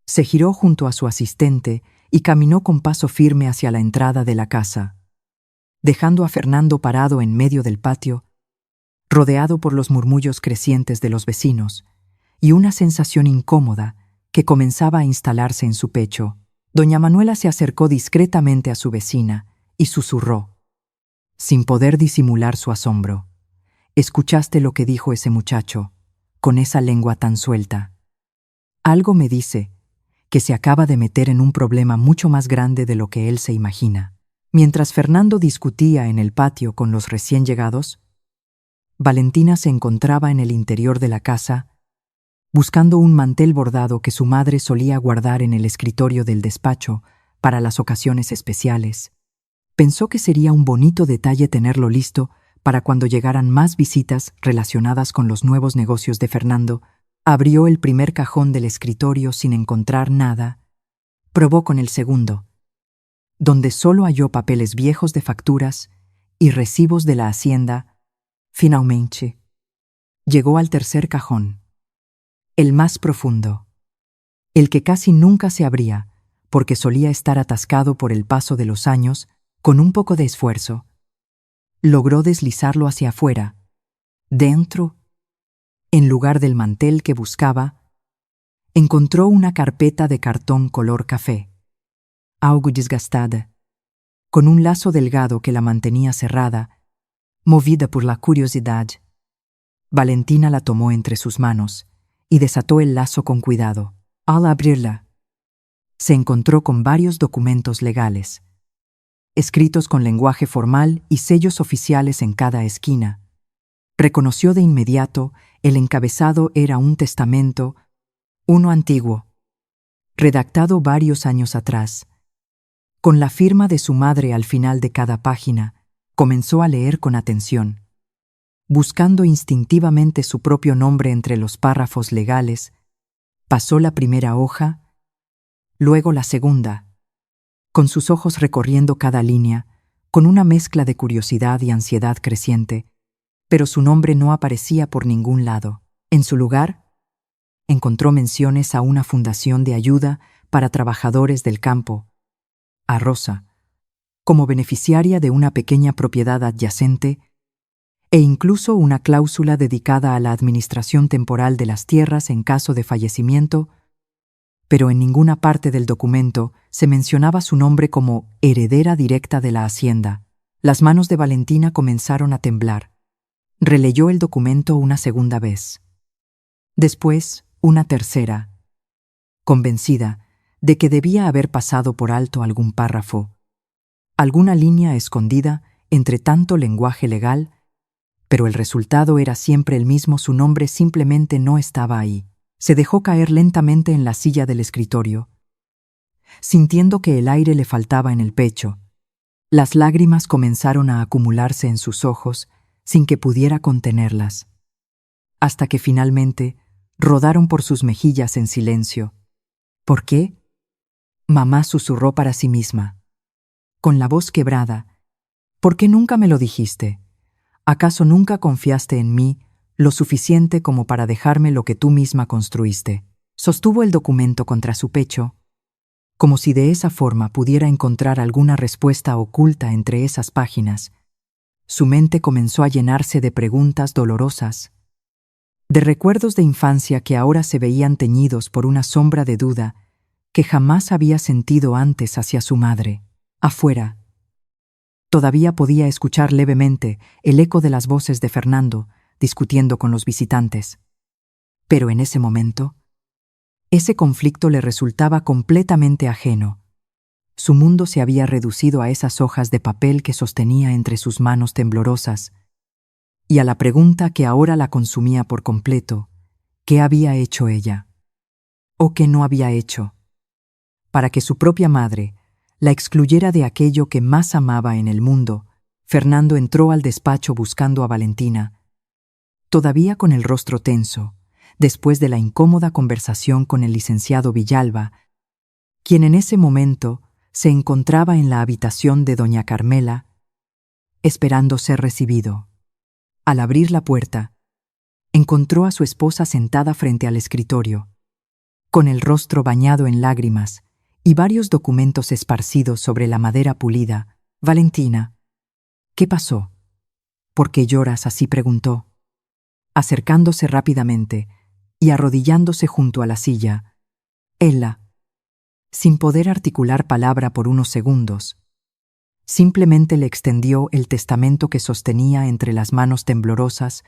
Speaker 1: se giró junto a su asistente y caminó con paso firme hacia la entrada de la casa, dejando a Fernando parado en medio del patio, rodeado por los murmullos crecientes de los vecinos y una sensación incómoda que comenzaba a instalarse en su pecho. Doña Manuela se acercó discretamente a su vecina y susurró, sin poder disimular su asombro: «¿Escuchaste lo que dijo ese muchacho, con esa lengua tan suelta? Algo me dice que se acaba de meter en un problema mucho más grande de lo que él se imagina». Mientras Fernando discutía en el patio con los recién llegados, Valentina se encontraba en el interior de la casa, buscando un mantel bordado que su madre solía guardar en el escritorio del despacho para las ocasiones especiales. Pensó que sería un bonito detalle tenerlo listo para cuando llegaran más visitas relacionadas con los nuevos negocios de Fernando. Abrió el primer cajón del escritorio sin encontrar nada. Probó con el segundo, donde solo halló papeles viejos de facturas y recibos de la hacienda. Finalmente, llegó al tercer cajón, el más profundo, el que casi nunca se abría porque solía estar atascado por el paso de los años. Con un poco de esfuerzo, logró deslizarlo hacia afuera. Dentro, en lugar del mantel que buscaba, encontró una carpeta de cartón color café, algo desgastada, con un lazo delgado que la mantenía cerrada, movida por la curiosidad. Valentina la tomó entre sus manos y desató el lazo con cuidado. Al abrirla, se encontró con varios documentos legales, escritos con lenguaje formal y sellos oficiales en cada esquina. Reconoció de inmediato el encabezado. Era un testamento, uno antiguo, redactado varios años atrás, con la firma de su madre al final de cada página. Comenzó a leer con atención. Buscando instintivamente su propio nombre entre los párrafos legales, pasó la primera hoja, luego la segunda, con sus ojos recorriendo cada línea, con una mezcla de curiosidad y ansiedad creciente, pero su nombre no aparecía por ningún lado. En su lugar, encontró menciones a una fundación de ayuda para trabajadores del campo, a Rosa, como beneficiaria de una pequeña propiedad adyacente, e incluso una cláusula dedicada a la administración temporal de las tierras en caso de fallecimiento, pero en ninguna parte del documento se mencionaba su nombre como heredera directa de la hacienda. Las manos de Valentina comenzaron a temblar. Releyó el documento una segunda vez. Después, una tercera, convencida de que debía haber pasado por alto algún párrafo, alguna línea escondida entre tanto lenguaje legal, pero el resultado era siempre el mismo, su nombre simplemente no estaba ahí. Se dejó caer lentamente en la silla del escritorio, sintiendo que el aire le faltaba en el pecho. Las lágrimas comenzaron a acumularse en sus ojos sin que pudiera contenerlas, hasta que finalmente rodaron por sus mejillas en silencio. ¿Por qué? Mamá susurró para sí misma, con la voz quebrada. ¿Por qué nunca me lo dijiste? ¿Acaso nunca confiaste en mí lo suficiente como para dejarme lo que tú misma construiste? Sostuvo el documento contra su pecho, como si de esa forma pudiera encontrar alguna respuesta oculta entre esas páginas. Su mente comenzó a llenarse de preguntas dolorosas, de recuerdos de infancia que ahora se veían teñidos por una sombra de duda que jamás había sentido antes hacia su madre. Afuera, todavía podía escuchar levemente el eco de las voces de Fernando discutiendo con los visitantes. Pero en ese momento, ese conflicto le resultaba completamente ajeno. Su mundo se había reducido a esas hojas de papel que sostenía entre sus manos temblorosas, y a la pregunta que ahora la consumía por completo: ¿qué había hecho ella? ¿O qué no había hecho? Para que su propia madre la excluyera de aquello que más amaba en el mundo, Fernando entró al despacho buscando a Valentina, todavía con el rostro tenso, después de la incómoda conversación con el licenciado Villalba, quien en ese momento se encontraba en la habitación de doña Carmela, esperando ser recibido. Al abrir la puerta, encontró a su esposa sentada frente al escritorio, con el rostro bañado en lágrimas y varios documentos esparcidos sobre la madera pulida. «Valentina, ¿qué pasó? ¿Por qué lloras así?», preguntó, acercándose rápidamente y arrodillándose junto a la silla. Ella, sin poder articular palabra por unos segundos, simplemente le extendió el testamento que sostenía entre las manos temblorosas.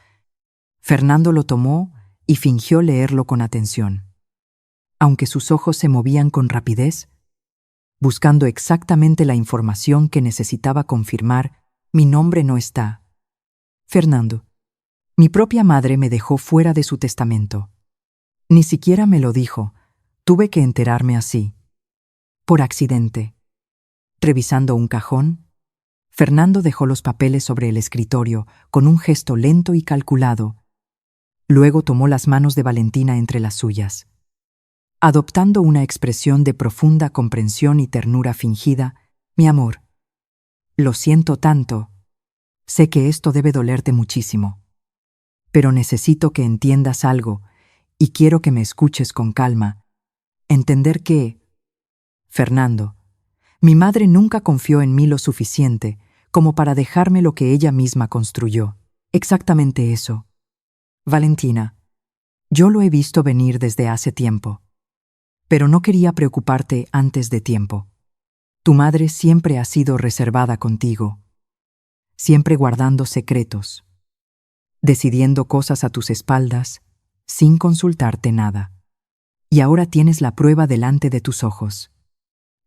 Speaker 1: Fernando lo tomó y fingió leerlo con atención, aunque sus ojos se movían con rapidez, buscando exactamente la información que necesitaba confirmar. «Mi nombre no está. Fernando, mi propia madre me dejó fuera de su testamento. Ni siquiera me lo dijo. Tuve que enterarme así, por accidente». Revisando un cajón, Fernando dejó los papeles sobre el escritorio con un gesto lento y calculado. Luego tomó las manos de Valentina entre las suyas, adoptando una expresión de profunda comprensión y ternura fingida. «Mi amor, lo siento tanto. Sé que esto debe dolerte muchísimo. Pero necesito que entiendas algo y quiero que me escuches con calma. Entender que, Fernando, mi madre nunca confió en mí lo suficiente como para dejarme lo que ella misma construyó. Exactamente eso. Valentina, yo lo he visto venir desde hace tiempo. Pero no quería preocuparte antes de tiempo. Tu madre siempre ha sido reservada contigo, siempre guardando secretos, decidiendo cosas a tus espaldas, sin consultarte nada. Y ahora tienes la prueba delante de tus ojos».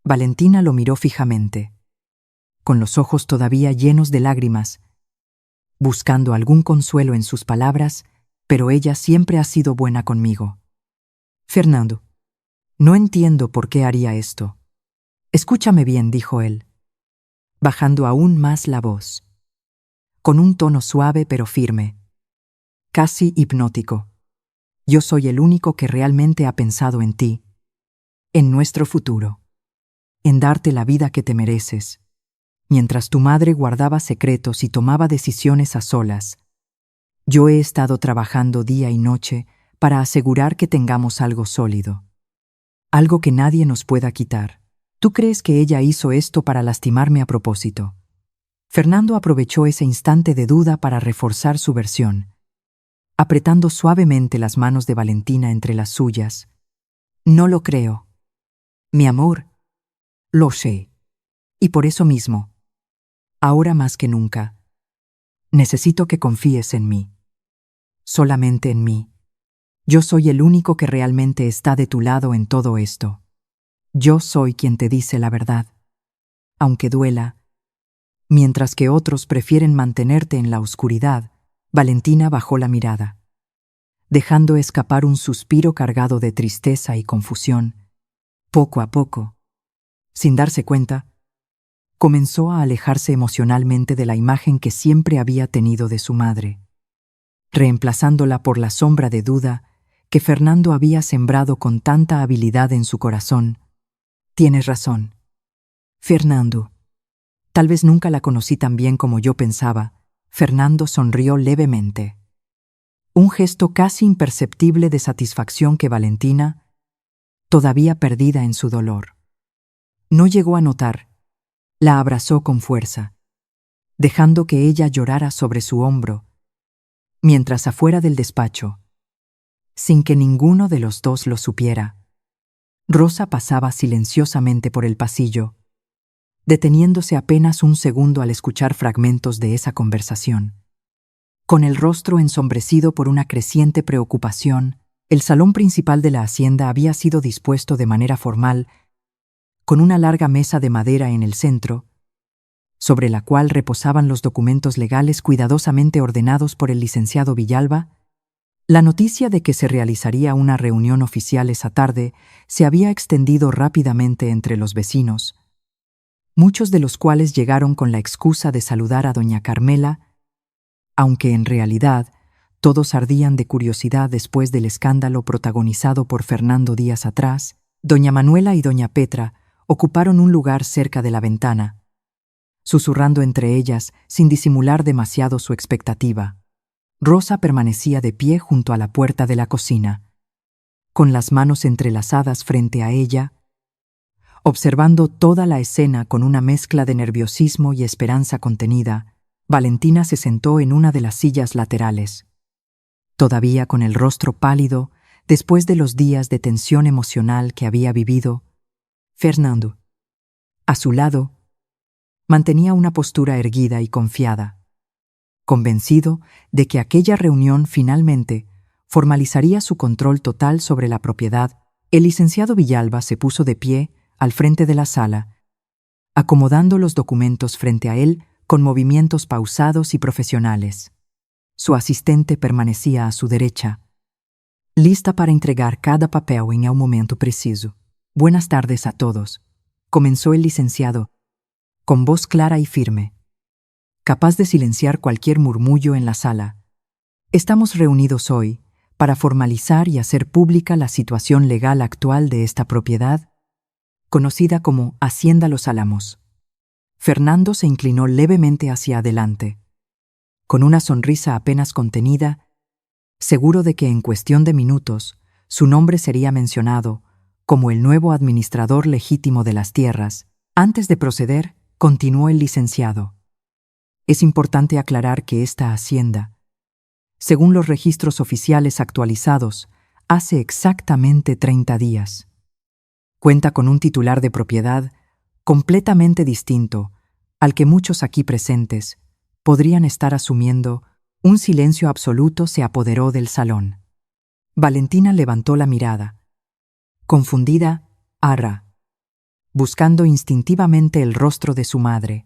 Speaker 1: Valentina lo miró fijamente, con los ojos todavía llenos de lágrimas, buscando algún consuelo en sus palabras, «pero ella siempre ha sido buena conmigo. Fernando, no entiendo por qué haría esto. Escúchame bien», dijo él, bajando aún más la voz, con un tono suave pero firme. casi hipnótico. Yo soy el único que realmente ha pensado en ti, en nuestro futuro, en darte la vida que te mereces. Mientras tu madre guardaba secretos y tomaba decisiones a solas, yo he estado trabajando día y noche para asegurar que tengamos algo sólido, algo que nadie nos pueda quitar. ¿Tú crees que ella hizo esto para lastimarme a propósito? Fernando aprovechó ese instante de duda para reforzar su versión, apretando suavemente las manos de Valentina entre las suyas. No lo creo. Mi amor, lo sé. Y por eso mismo, ahora más que nunca, necesito que confíes en mí. Solamente en mí. Yo soy el único que realmente está de tu lado en todo esto. Yo soy quien te dice la verdad, aunque duela. Mientras que otros prefieren mantenerte en la oscuridad, Valentina bajó la mirada, dejando escapar un suspiro cargado de tristeza y confusión. Poco a poco, sin darse cuenta, comenzó a alejarse emocionalmente de la imagen que siempre había tenido de su madre, reemplazándola por la sombra de duda que Fernando había sembrado con tanta habilidad en su corazón. Tienes razón, Fernando. Tal vez nunca la conocí tan bien como yo pensaba. Fernando sonrió levemente. Un gesto casi imperceptible de satisfacción que Valentina, todavía perdida en su dolor, no llegó a notar. La abrazó con fuerza, dejando que ella llorara sobre su hombro, mientras afuera del despacho, sin que ninguno de los dos lo supiera, Rosa pasaba silenciosamente por el pasillo, deteniéndose apenas un segundo al escuchar fragmentos de esa conversación. Con el rostro ensombrecido por una creciente preocupación, el salón principal de la hacienda había sido dispuesto de manera formal, con una larga mesa de madera en el centro, sobre la cual reposaban los documentos legales cuidadosamente ordenados por el licenciado Villalba. La noticia de que se realizaría una reunión oficial esa tarde se había extendido rápidamente entre los vecinos, muchos de los cuales llegaron con la excusa de saludar a doña Carmela, aunque en realidad todos ardían de curiosidad después del escándalo protagonizado por Fernando días atrás. Doña Manuela y doña Petra ocuparon un lugar cerca de la ventana, susurrando entre ellas sin disimular demasiado su expectativa. Rosa permanecía de pie junto a la puerta de la cocina, con las manos entrelazadas frente a ella, observando toda la escena con una mezcla de nerviosismo y esperanza contenida. Valentina se sentó en una de las sillas laterales, todavía con el rostro pálido después de los días de tensión emocional que había vivido. Fernando, a su lado, mantenía una postura erguida y confiada, convencido de que aquella reunión finalmente formalizaría su control total sobre la propiedad. El licenciado Villalba se puso de pie al frente de la sala, acomodando los documentos frente a él con movimientos pausados y profesionales. Su asistente permanecía a su derecha, lista para entregar cada papel en el momento preciso. Buenas tardes a todos, comenzó el licenciado, con voz clara y firme, capaz de silenciar cualquier murmullo en la sala. Estamos reunidos hoy para formalizar y hacer pública la situación legal actual de esta propiedad, conocida como Hacienda Los Álamos. Fernando se inclinó levemente hacia adelante, con una sonrisa apenas contenida, seguro de que en cuestión de minutos su nombre sería mencionado como el nuevo administrador legítimo de las tierras. Antes de proceder, continuó el licenciado. Es importante aclarar que esta hacienda, según los registros oficiales actualizados, hace exactamente 30 días, cuenta con un titular de propiedad completamente distinto al que muchos aquí presentes podrían estar asumiendo. Un silencio absoluto se apoderó del salón. Valentina levantó la mirada, confundida, buscando instintivamente el rostro de su madre,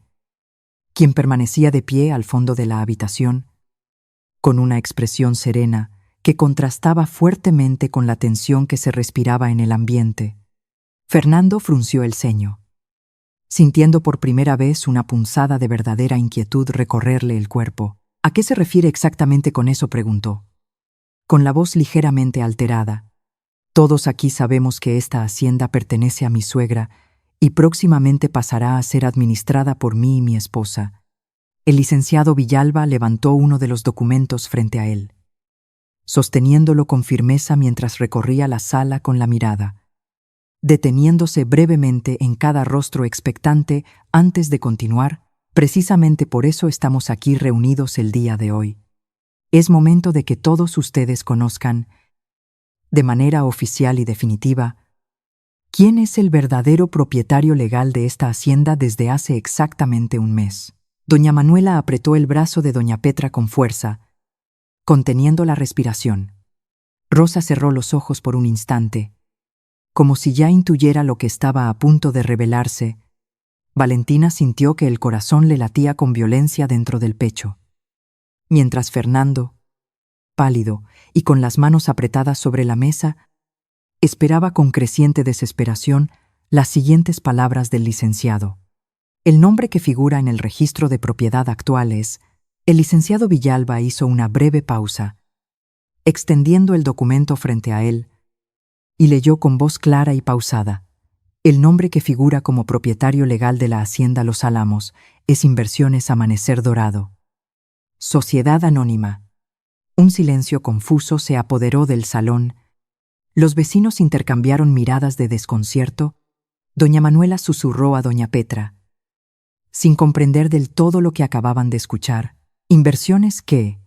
Speaker 1: quien permanecía de pie al fondo de la habitación, con una expresión serena que contrastaba fuertemente con la tensión que se respiraba en el ambiente. Fernando frunció el ceño, sintiendo por primera vez una punzada de verdadera inquietud recorrerle el cuerpo. ¿A qué se refiere exactamente con eso?, preguntó. con la voz ligeramente alterada. Todos aquí sabemos que esta hacienda pertenece a mi suegra y próximamente pasará a ser administrada por mí y mi esposa. El licenciado Villalba levantó uno de los documentos frente a él, sosteniéndolo con firmeza mientras recorría la sala con la mirada, deteniéndose brevemente en cada rostro expectante antes de continuar. Precisamente por eso estamos aquí reunidos el día de hoy. Es momento de que todos ustedes conozcan, de manera oficial y definitiva, quién es el verdadero propietario legal de esta hacienda desde hace exactamente un mes. Doña Manuela apretó el brazo de doña Petra con fuerza, conteniendo la respiración. Rosa cerró los ojos por un instante, como si ya intuyera lo que estaba a punto de revelarse. Valentina sintió que el corazón le latía con violencia dentro del pecho, mientras Fernando, pálido y con las manos apretadas sobre la mesa, esperaba con creciente desesperación las siguientes palabras del licenciado. El nombre que figura en el registro de propiedad actual es... El licenciado Villalba hizo una breve pausa, extendiendo el documento frente a él, y leyó con voz clara y pausada. El nombre que figura como propietario legal de la Hacienda Los Álamos es Inversiones Amanecer Dorado. Sociedad Anónima. Un silencio confuso se apoderó del salón. Los vecinos intercambiaron miradas de desconcierto. Doña Manuela susurró a doña Petra, sin comprender del todo lo que acababan de escuchar. Inversiones qué.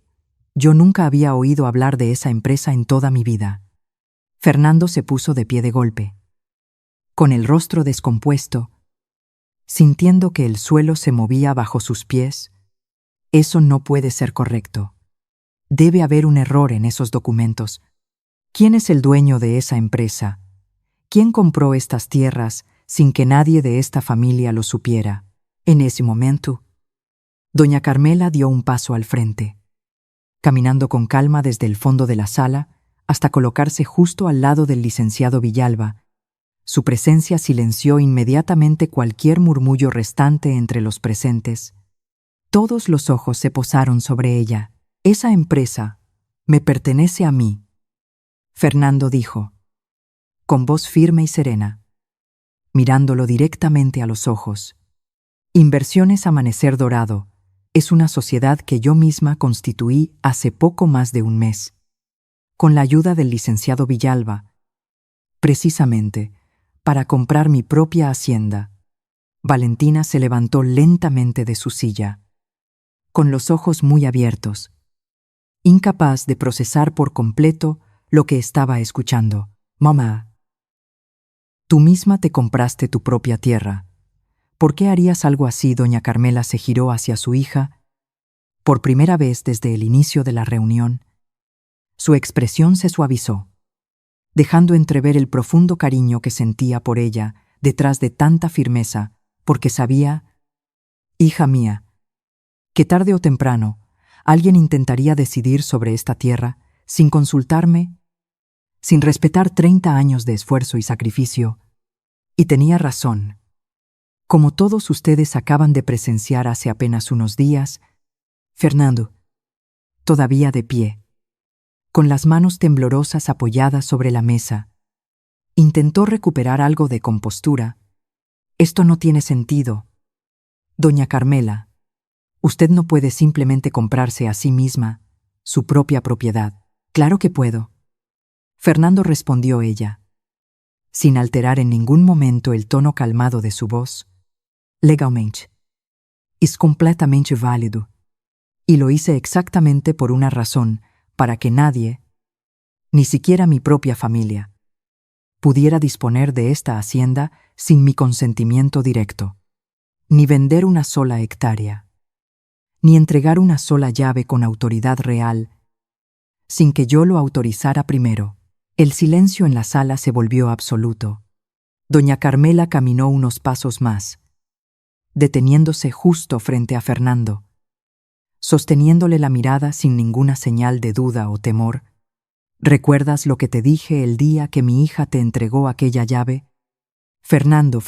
Speaker 1: Yo nunca había oído hablar de esa empresa en toda mi vida. Fernando se puso de pie de golpe, con el rostro descompuesto, sintiendo que el suelo se movía bajo sus pies. Eso no puede ser correcto. Debe haber un error en esos documentos. ¿Quién es el dueño de esa empresa? ¿Quién compró estas tierras sin que nadie de esta familia lo supiera? En ese momento, doña Carmela dio un paso al frente, caminando con calma desde el fondo de la sala hasta colocarse justo al lado del licenciado Villalba. Su presencia silenció inmediatamente cualquier murmullo restante entre los presentes. Todos los ojos se posaron sobre ella. Esa empresa me pertenece a mí, Fernando dijo, con voz firme y serena, mirándolo directamente a los ojos. Inversiones Amanecer Dorado es una sociedad que yo misma constituí hace poco más de un mes, con la ayuda del licenciado Villalba, precisamente para comprar mi propia hacienda. Valentina se levantó lentamente de su silla, con los ojos muy abiertos, incapaz de procesar por completo lo que estaba escuchando. Mamá, tú misma te compraste tu propia tierra. ¿Por qué harías algo así? Doña Carmela se giró hacia su hija. Por primera vez desde el inicio de la reunión, su expresión se suavizó, dejando entrever el profundo cariño que sentía por ella detrás de tanta firmeza, porque sabía, hija mía, que tarde o temprano alguien intentaría decidir sobre esta tierra sin consultarme, sin respetar 30 años de esfuerzo y sacrificio. Y tenía razón. Como todos ustedes acaban de presenciar hace apenas unos días, Fernando, todavía de pie, con las manos temblorosas apoyadas sobre la mesa, intentó recuperar algo de compostura. Esto no tiene sentido. Doña Carmela, usted no puede simplemente comprarse a sí misma su propia propiedad. Claro que puedo. Fernando respondió ella, sin alterar en ningún momento el tono calmado de su voz. Legalmente. Es completamente válido. Y lo hice exactamente por una razón, para que nadie, ni siquiera mi propia familia, pudiera disponer de esta hacienda sin mi consentimiento directo, ni vender una sola hectárea, ni entregar una sola llave con autoridad real, sin que yo lo autorizara primero. El silencio en la sala se volvió absoluto. Doña Carmela caminó unos pasos más, deteniéndose justo frente a Fernando, sosteniéndole la mirada sin ninguna señal de duda o temor. ¿Recuerdas lo que te dije el día que mi hija te entregó aquella llave? Fernando,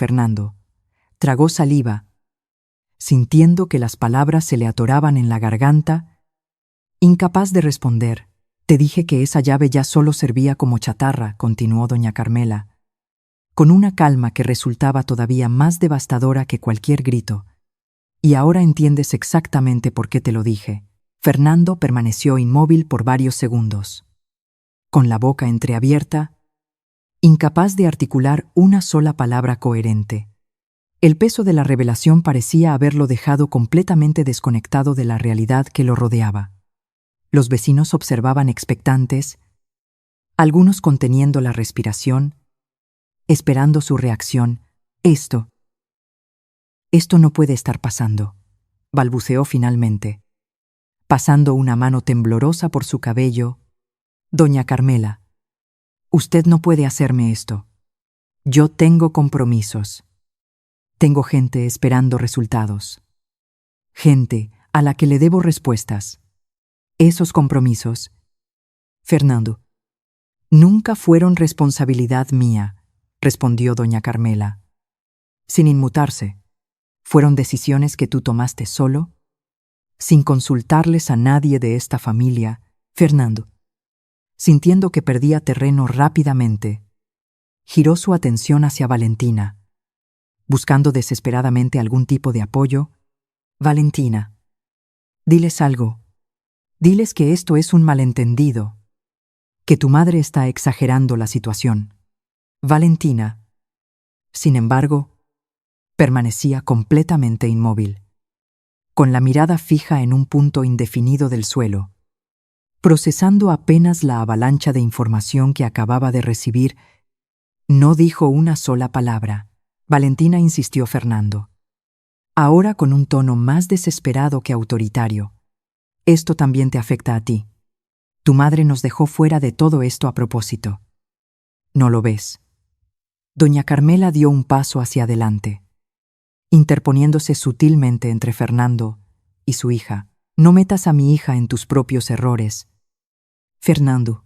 Speaker 1: tragó saliva, sintiendo que las palabras se le atoraban en la garganta, incapaz de responder. Te dije que esa llave ya solo servía como chatarra, continuó doña Carmela, con una calma que resultaba todavía más devastadora que cualquier grito. Y ahora entiendes exactamente por qué te lo dije. Fernando permaneció inmóvil por varios segundos, con la boca entreabierta, incapaz de articular una sola palabra coherente. El peso de la revelación parecía haberlo dejado completamente desconectado de la realidad que lo rodeaba. Los vecinos observaban expectantes, algunos conteniendo la respiración, esperando su reacción. Esto no puede estar pasando, balbuceó finalmente, pasando una mano temblorosa por su cabello. Doña Carmela, usted no puede hacerme esto. Yo tengo compromisos. Tengo gente esperando resultados. Gente a la que le debo respuestas. Esos compromisos, Fernando, nunca fueron responsabilidad mía, respondió doña Carmela, sin inmutarse. Fueron decisiones que tú tomaste solo, sin consultarles a nadie de esta familia. Fernando, sintiendo que perdía terreno rápidamente, giró su atención hacia Valentina, buscando desesperadamente algún tipo de apoyo. Valentina, diles algo. Diles que esto es un malentendido, que tu madre está exagerando la situación. Valentina, sin embargo, permanecía completamente inmóvil, con la mirada fija en un punto indefinido del suelo, procesando apenas la avalancha de información que acababa de recibir. No dijo una sola palabra. Valentina, insistió Fernando, ahora con un tono más desesperado que autoritario. Esto también te afecta a ti. Tu madre nos dejó fuera de todo esto a propósito. ¿No lo ves? Doña Carmela dio un paso hacia adelante, interponiéndose sutilmente entre Fernando y su hija. No metas a mi hija en tus propios errores. Fernando,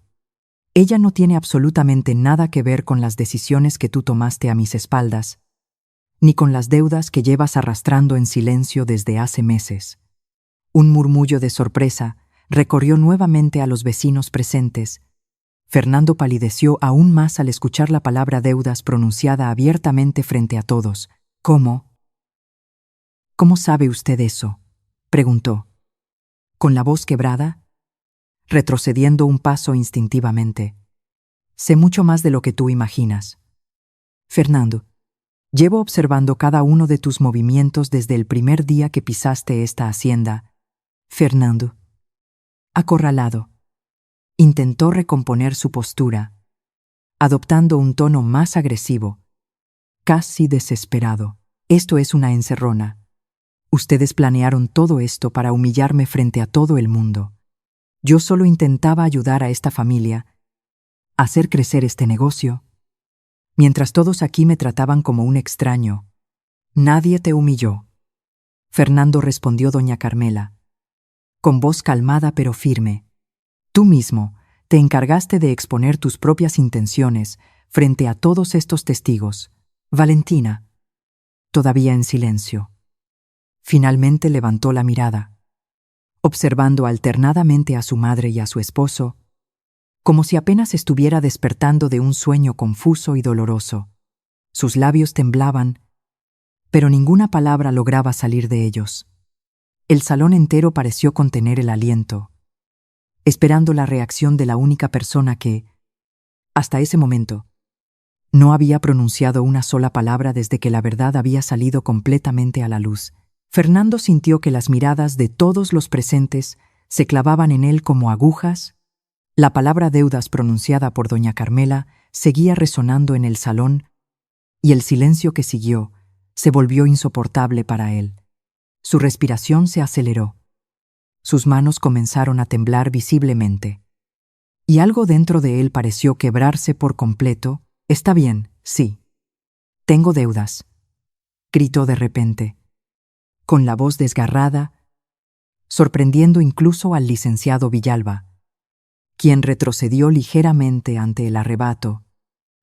Speaker 1: ella no tiene absolutamente nada que ver con las decisiones que tú tomaste a mis espaldas, ni con las deudas que llevas arrastrando en silencio desde hace meses. Un murmullo de sorpresa recorrió nuevamente a los vecinos presentes. Fernando palideció aún más al escuchar la palabra deudas pronunciada abiertamente frente a todos. ¿Cómo? ¿Cómo sabe usted eso?, preguntó, con la voz quebrada, retrocediendo un paso instintivamente. Sé mucho más de lo que tú imaginas. Fernando, llevo observando cada uno de tus movimientos desde el primer día que pisaste esta hacienda. Fernando, acorralado, intentó recomponer su postura, adoptando un tono más agresivo, casi desesperado. Esto es una encerrona. Ustedes planearon todo esto para humillarme frente a todo el mundo. Yo solo intentaba ayudar a esta familia, hacer crecer este negocio, mientras todos aquí me trataban como un extraño. Nadie te humilló. Fernando, respondió doña Carmela, con voz calmada pero firme. Tú mismo te encargaste de exponer tus propias intenciones frente a todos estos testigos. Valentina, todavía en silencio, finalmente levantó la mirada, observando alternadamente a su madre y a su esposo, como si apenas estuviera despertando de un sueño confuso y doloroso. Sus labios temblaban, pero ninguna palabra lograba salir de ellos. El salón entero pareció contener el aliento, esperando la reacción de la única persona que, hasta ese momento, no había pronunciado una sola palabra desde que la verdad había salido completamente a la luz. Fernando sintió que las miradas de todos los presentes se clavaban en él como agujas. La palabra deudas pronunciada por doña Carmela seguía resonando en el salón, y el silencio que siguió se volvió insoportable para él. Su respiración se aceleró. Sus manos comenzaron a temblar visiblemente. Y algo dentro de él pareció quebrarse por completo. Está bien, sí. Tengo deudas, gritó de repente, con la voz desgarrada, sorprendiendo incluso al licenciado Villalba, quien retrocedió ligeramente ante el arrebato.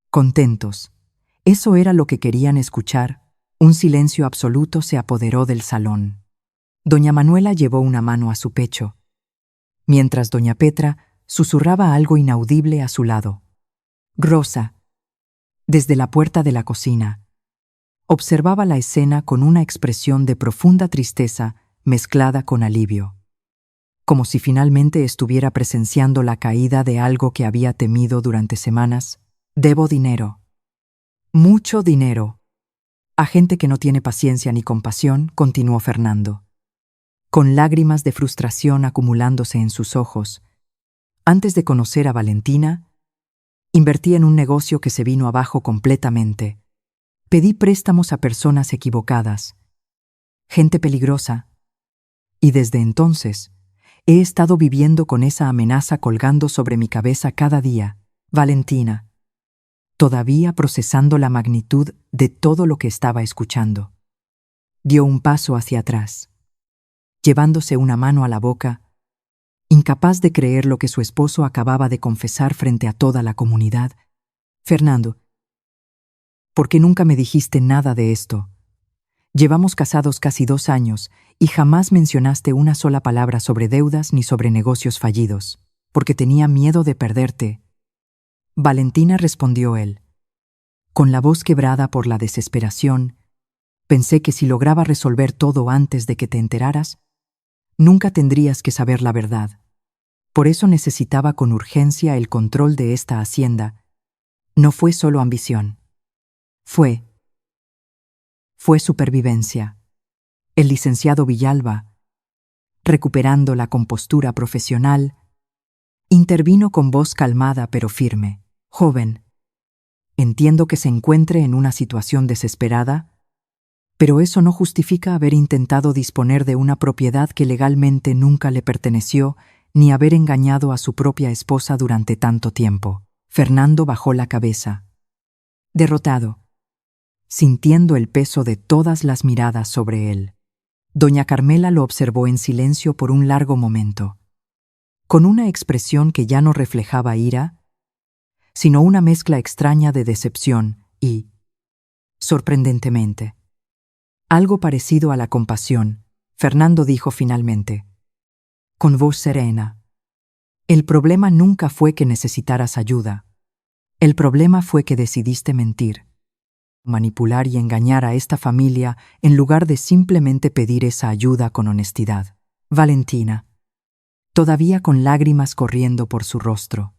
Speaker 1: Contentos. Eso era lo que querían escuchar. Un silencio absoluto se apoderó del salón. Doña Manuela llevó una mano a su pecho, mientras doña Petra susurraba algo inaudible a su lado. Rosa, desde la puerta de la cocina, observaba la escena con una expresión de profunda tristeza mezclada con alivio, como si finalmente estuviera presenciando la caída de algo que había temido durante semanas. Debo dinero. Mucho dinero. A gente que no tiene paciencia ni compasión, continuó Fernando, con lágrimas de frustración acumulándose en sus ojos. Antes de conocer a Valentina, invertí en un negocio que se vino abajo completamente. Pedí préstamos a personas equivocadas, gente peligrosa, y desde entonces he estado viviendo con esa amenaza colgando sobre mi cabeza cada día. Valentina, todavía procesando la magnitud de todo lo que estaba escuchando, dio un paso hacia atrás, llevándose una mano a la boca, incapaz de creer lo que su esposo acababa de confesar frente a toda la comunidad. Fernando, ¿por qué nunca me dijiste nada de esto? Llevamos casados casi 2 años y jamás mencionaste una sola palabra sobre deudas ni sobre negocios fallidos, porque tenía miedo de perderte. Valentina, respondió él. Con la voz quebrada por la desesperación, pensé que si lograba resolver todo antes de que te enteraras, nunca tendrías que saber la verdad. Por eso necesitaba con urgencia el control de esta hacienda. No fue solo ambición. Fue supervivencia. El licenciado Villalba, recuperando la compostura profesional, intervino con voz calmada pero firme. Joven, entiendo que se encuentre en una situación desesperada, pero eso no justifica haber intentado disponer de una propiedad que legalmente nunca le perteneció, ni haber engañado a su propia esposa durante tanto tiempo. Fernando bajó la cabeza, derrotado, sintiendo el peso de todas las miradas sobre él. Doña Carmela lo observó en silencio por un largo momento, con una expresión que ya no reflejaba ira, sino una mezcla extraña de decepción y, sorprendentemente, algo parecido a la compasión. Fernando dijo finalmente, con voz serena, el problema nunca fue que necesitaras ayuda. El problema fue que decidiste mentir, manipular y engañar a esta familia en lugar de simplemente pedir esa ayuda con honestidad. Valentina, todavía con lágrimas corriendo por su rostro,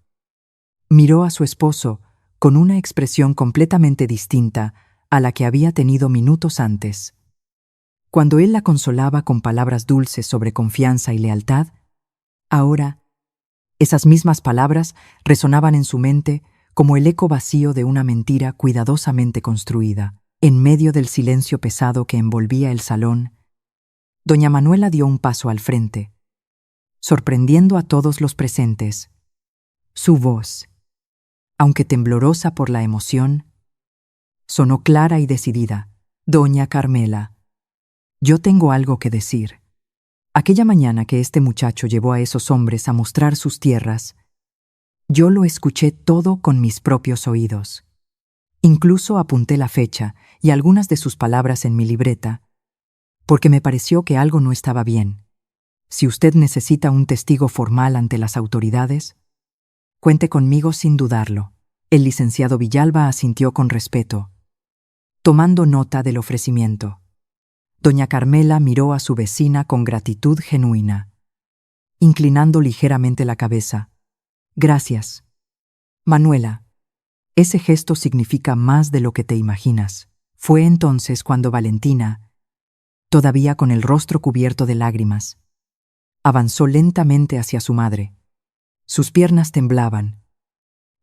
Speaker 1: miró a su esposo con una expresión completamente distinta a la que había tenido minutos antes. Cuando él la consolaba con palabras dulces sobre confianza y lealtad, ahora, esas mismas palabras resonaban en su mente como el eco vacío de una mentira cuidadosamente construida. En medio del silencio pesado que envolvía el salón, doña Manuela dio un paso al frente, sorprendiendo a todos los presentes. Su voz, aunque temblorosa por la emoción, sonó clara y decidida. Doña Carmela, yo tengo algo que decir. Aquella mañana que este muchacho llevó a esos hombres a mostrar sus tierras, yo lo escuché todo con mis propios oídos. Incluso apunté la fecha y algunas de sus palabras en mi libreta, porque me pareció que algo no estaba bien. Si usted necesita un testigo formal ante las autoridades, cuente conmigo sin dudarlo. El licenciado Villalba asintió con respeto, tomando nota del ofrecimiento. Doña Carmela miró a su vecina con gratitud genuina, inclinando ligeramente la cabeza. Gracias. Manuela, ese gesto significa más de lo que te imaginas. Fue entonces cuando Valentina, todavía con el rostro cubierto de lágrimas, avanzó lentamente hacia su madre. Sus piernas temblaban,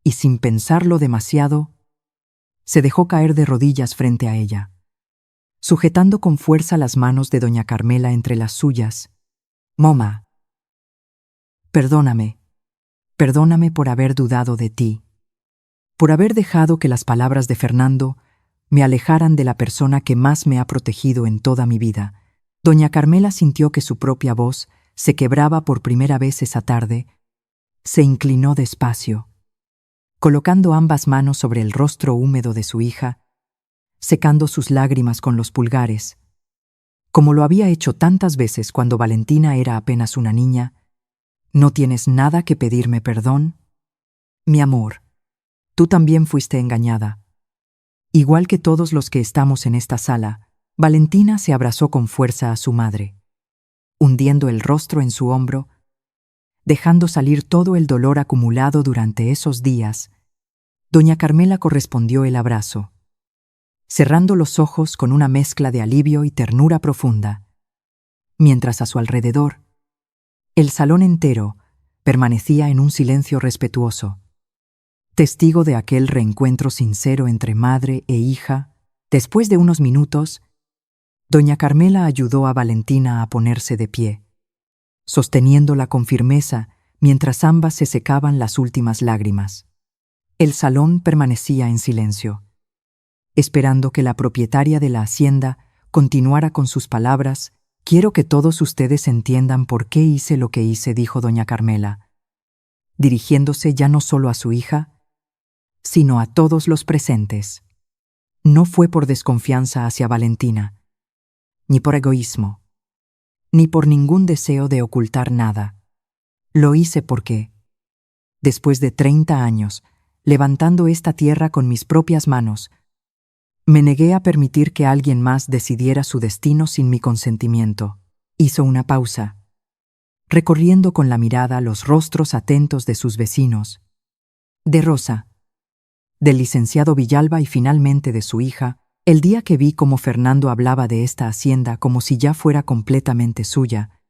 Speaker 1: y sin pensarlo demasiado, se dejó caer de rodillas frente a ella, sujetando con fuerza las manos de doña Carmela entre las suyas. Moma, perdóname por haber dudado de ti, por haber dejado que las palabras de Fernando me alejaran de la persona que más me ha protegido en toda mi vida. Doña Carmela sintió que su propia voz se quebraba por primera vez esa tarde. Se inclinó despacio, colocando ambas manos sobre el rostro húmedo de su hija, secando sus lágrimas con los pulgares. Como lo había hecho tantas veces cuando Valentina era apenas una niña, ¿No tienes nada que pedirme perdón? Mi amor, tú también fuiste engañada. Igual que todos los que estamos en esta sala, Valentina se abrazó con fuerza a su madre, hundiendo el rostro en su hombro, dejando salir todo el dolor acumulado durante esos días. Doña Carmela correspondió el abrazo, cerrando los ojos con una mezcla de alivio y ternura profunda, mientras a su alrededor, el salón entero permanecía en un silencio respetuoso, testigo de aquel reencuentro sincero entre madre e hija. Después de unos minutos, doña Carmela ayudó a Valentina a ponerse de pie, sosteniéndola con firmeza mientras ambas se secaban las últimas lágrimas. El salón permanecía en silencio, esperando que la propietaria de la hacienda continuara con sus palabras. «Quiero que todos ustedes entiendan por qué hice lo que hice», dijo doña Carmela, dirigiéndose ya no solo a su hija, sino a todos los presentes. No fue por desconfianza hacia Valentina, ni por egoísmo, ni por ningún deseo de ocultar nada. Lo hice porque, después de 30 años, levantando esta tierra con mis propias manos, me negué a permitir que alguien más decidiera su destino sin mi consentimiento. Hizo una pausa, recorriendo con la mirada los rostros atentos de sus vecinos, de Rosa, del licenciado Villalba y finalmente de su hija. El día que vi cómo Fernando hablaba de esta hacienda como si ya fuera completamente suya,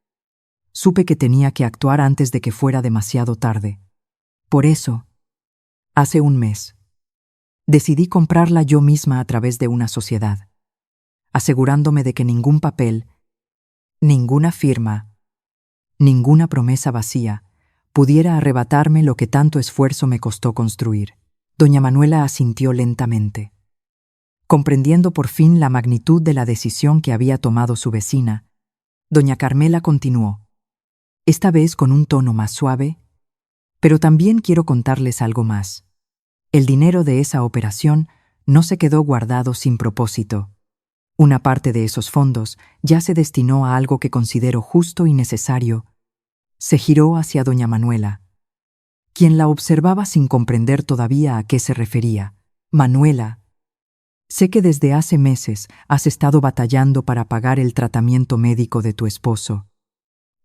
Speaker 1: supe que tenía que actuar antes de que fuera demasiado tarde. Por eso, hace un mes, decidí comprarla yo misma a través de una sociedad, asegurándome de que ningún papel, ninguna firma, ninguna promesa vacía pudiera arrebatarme lo que tanto esfuerzo me costó construir. Doña Manuela asintió lentamente, comprendiendo por fin la magnitud de la decisión que había tomado su vecina. Doña Carmela continuó, esta vez con un tono más suave, pero también quiero contarles algo más. El dinero de esa operación no se quedó guardado sin propósito. Una parte de esos fondos ya se destinó a algo que considero justo y necesario. Se giró hacia doña Manuela, quien la observaba sin comprender todavía a qué se refería. Manuela, sé que desde hace meses has estado batallando para pagar el tratamiento médico de tu esposo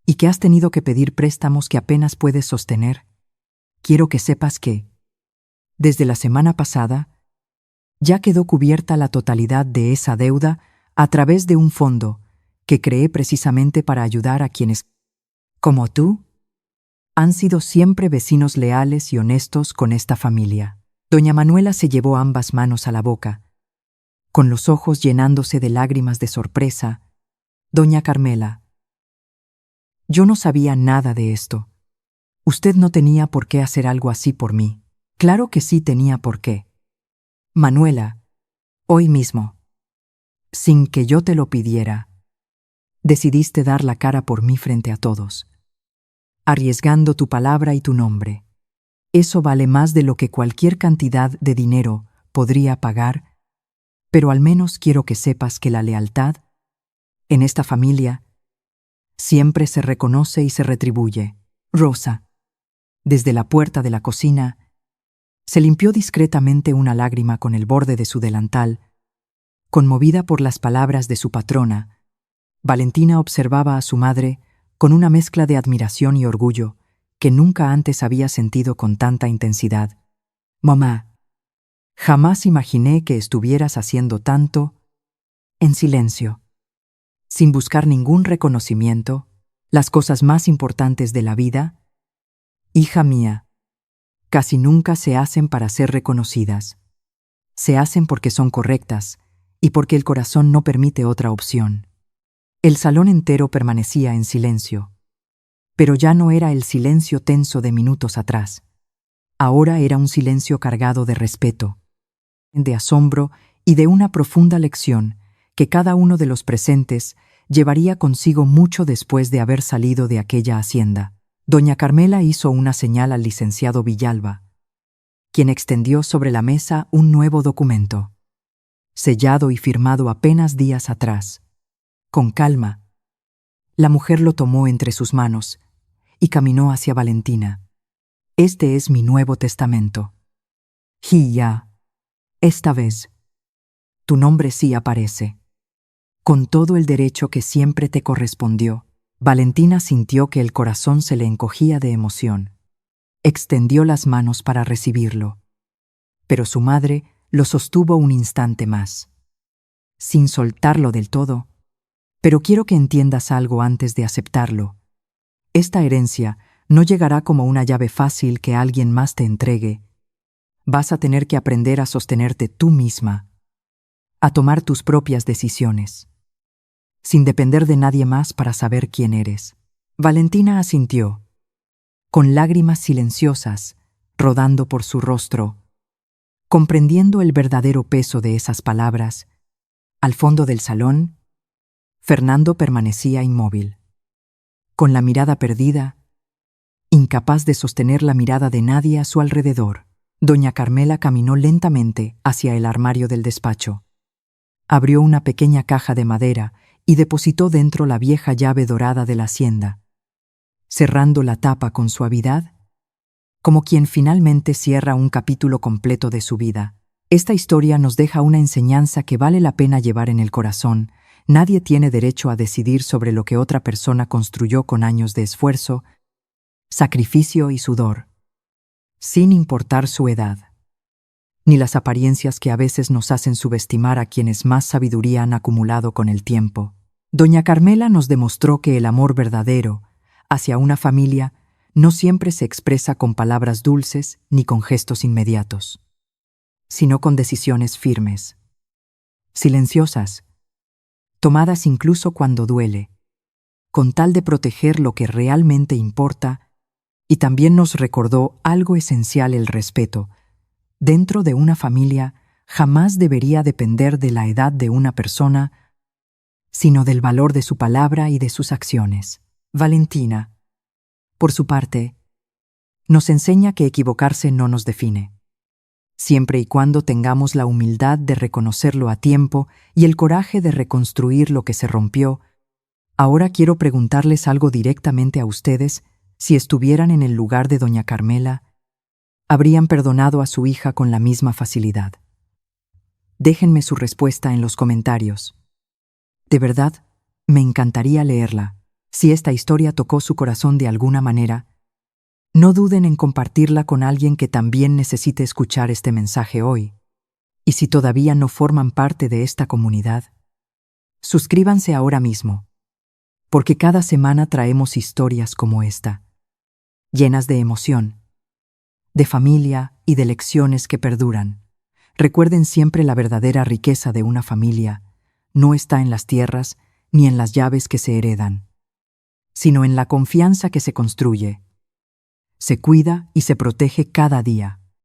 Speaker 1: y que has tenido que pedir préstamos que apenas puedes sostener. Quiero que sepas que, desde la semana pasada, ya quedó cubierta la totalidad de esa deuda a través de un fondo que creé precisamente para ayudar a quienes, como tú, han sido siempre vecinos leales y honestos con esta familia. Doña Manuela se llevó ambas manos a la boca, con los ojos llenándose de lágrimas de sorpresa. Doña Carmela, yo no sabía nada de esto. Usted no tenía por qué hacer algo así por mí. Claro que sí tenía por qué. Manuela, hoy mismo, sin que yo te lo pidiera, decidiste dar la cara por mí frente a todos, arriesgando tu palabra y tu nombre. Eso vale más de lo que cualquier cantidad de dinero podría pagar, pero al menos quiero que sepas que la lealtad, en esta familia, siempre se reconoce y se retribuye. Rosa, desde la puerta de la cocina, se limpió discretamente una lágrima con el borde de su delantal. Conmovida por las palabras de su patrona, Valentina observaba a su madre con una mezcla de admiración y orgullo que nunca antes había sentido con tanta intensidad. Mamá, jamás imaginé que estuvieras haciendo tanto en silencio, sin buscar ningún reconocimiento, las cosas más importantes de la vida. Hija mía, casi nunca se hacen para ser reconocidas. Se hacen porque son correctas y porque el corazón no permite otra opción. El salón entero permanecía en silencio, pero ya no era el silencio tenso de minutos atrás. Ahora era un silencio cargado de respeto, de asombro y de una profunda lección que cada uno de los presentes llevaría consigo mucho después de haber salido de aquella hacienda. Doña Carmela hizo una señal al licenciado Villalba, quien extendió sobre la mesa un nuevo documento, sellado y firmado apenas días atrás. Con calma, la mujer lo tomó entre sus manos y caminó hacia Valentina. Este es mi Nuevo Testamento. Y ya, esta vez, tu nombre sí aparece. Con todo el derecho que siempre te correspondió. Valentina sintió que el corazón se le encogía de emoción. Extendió las manos para recibirlo. Pero su madre lo sostuvo un instante más, sin soltarlo del todo. Pero quiero que entiendas algo antes de aceptarlo. Esta herencia no llegará como una llave fácil que alguien más te entregue. Vas a tener que aprender a sostenerte tú misma, a tomar tus propias decisiones, sin depender de nadie más para saber quién eres. Valentina asintió, con lágrimas silenciosas rodando por su rostro, comprendiendo el verdadero peso de esas palabras. Al fondo del salón, Fernando permanecía inmóvil, con la mirada perdida, incapaz de sostener la mirada de nadie a su alrededor. Doña Carmela caminó lentamente hacia el armario del despacho. Abrió una pequeña caja de madera y depositó dentro la vieja llave dorada de la hacienda, cerrando la tapa con suavidad, como quien finalmente cierra un capítulo completo de su vida. Esta historia nos deja una enseñanza que vale la pena llevar en el corazón. Nadie tiene derecho a decidir sobre lo que otra persona construyó con años de esfuerzo, sacrificio y sudor, sin importar su edad, ni las apariencias que a veces nos hacen subestimar a quienes más sabiduría han acumulado con el tiempo. Doña Carmela nos demostró que el amor verdadero hacia una familia no siempre se expresa con palabras dulces ni con gestos inmediatos, sino con decisiones firmes, silenciosas, tomadas incluso cuando duele, con tal de proteger lo que realmente importa. Y también nos recordó algo esencial: el respeto. Dentro de una familia jamás debería depender de la edad de una persona, sino del valor de su palabra y de sus acciones. Valentina, por su parte, nos enseña que equivocarse no nos define, siempre y cuando tengamos la humildad de reconocerlo a tiempo y el coraje de reconstruir lo que se rompió. Ahora quiero preguntarles algo directamente a ustedes. Si estuvieran en el lugar de doña Carmela, ¿habrían perdonado a su hija con la misma facilidad? Déjenme su respuesta en los comentarios. De verdad, me encantaría leerla. Si esta historia tocó su corazón de alguna manera, no duden en compartirla con alguien que también necesite escuchar este mensaje hoy. Y si todavía no forman parte de esta comunidad, suscríbanse ahora mismo, porque cada semana traemos historias como esta, llenas de emoción, de familia y de lecciones que perduran. Recuerden siempre, la verdadera riqueza de una familia no está en las tierras ni en las llaves que se heredan, sino en la confianza que se construye, se cuida y se protege cada día.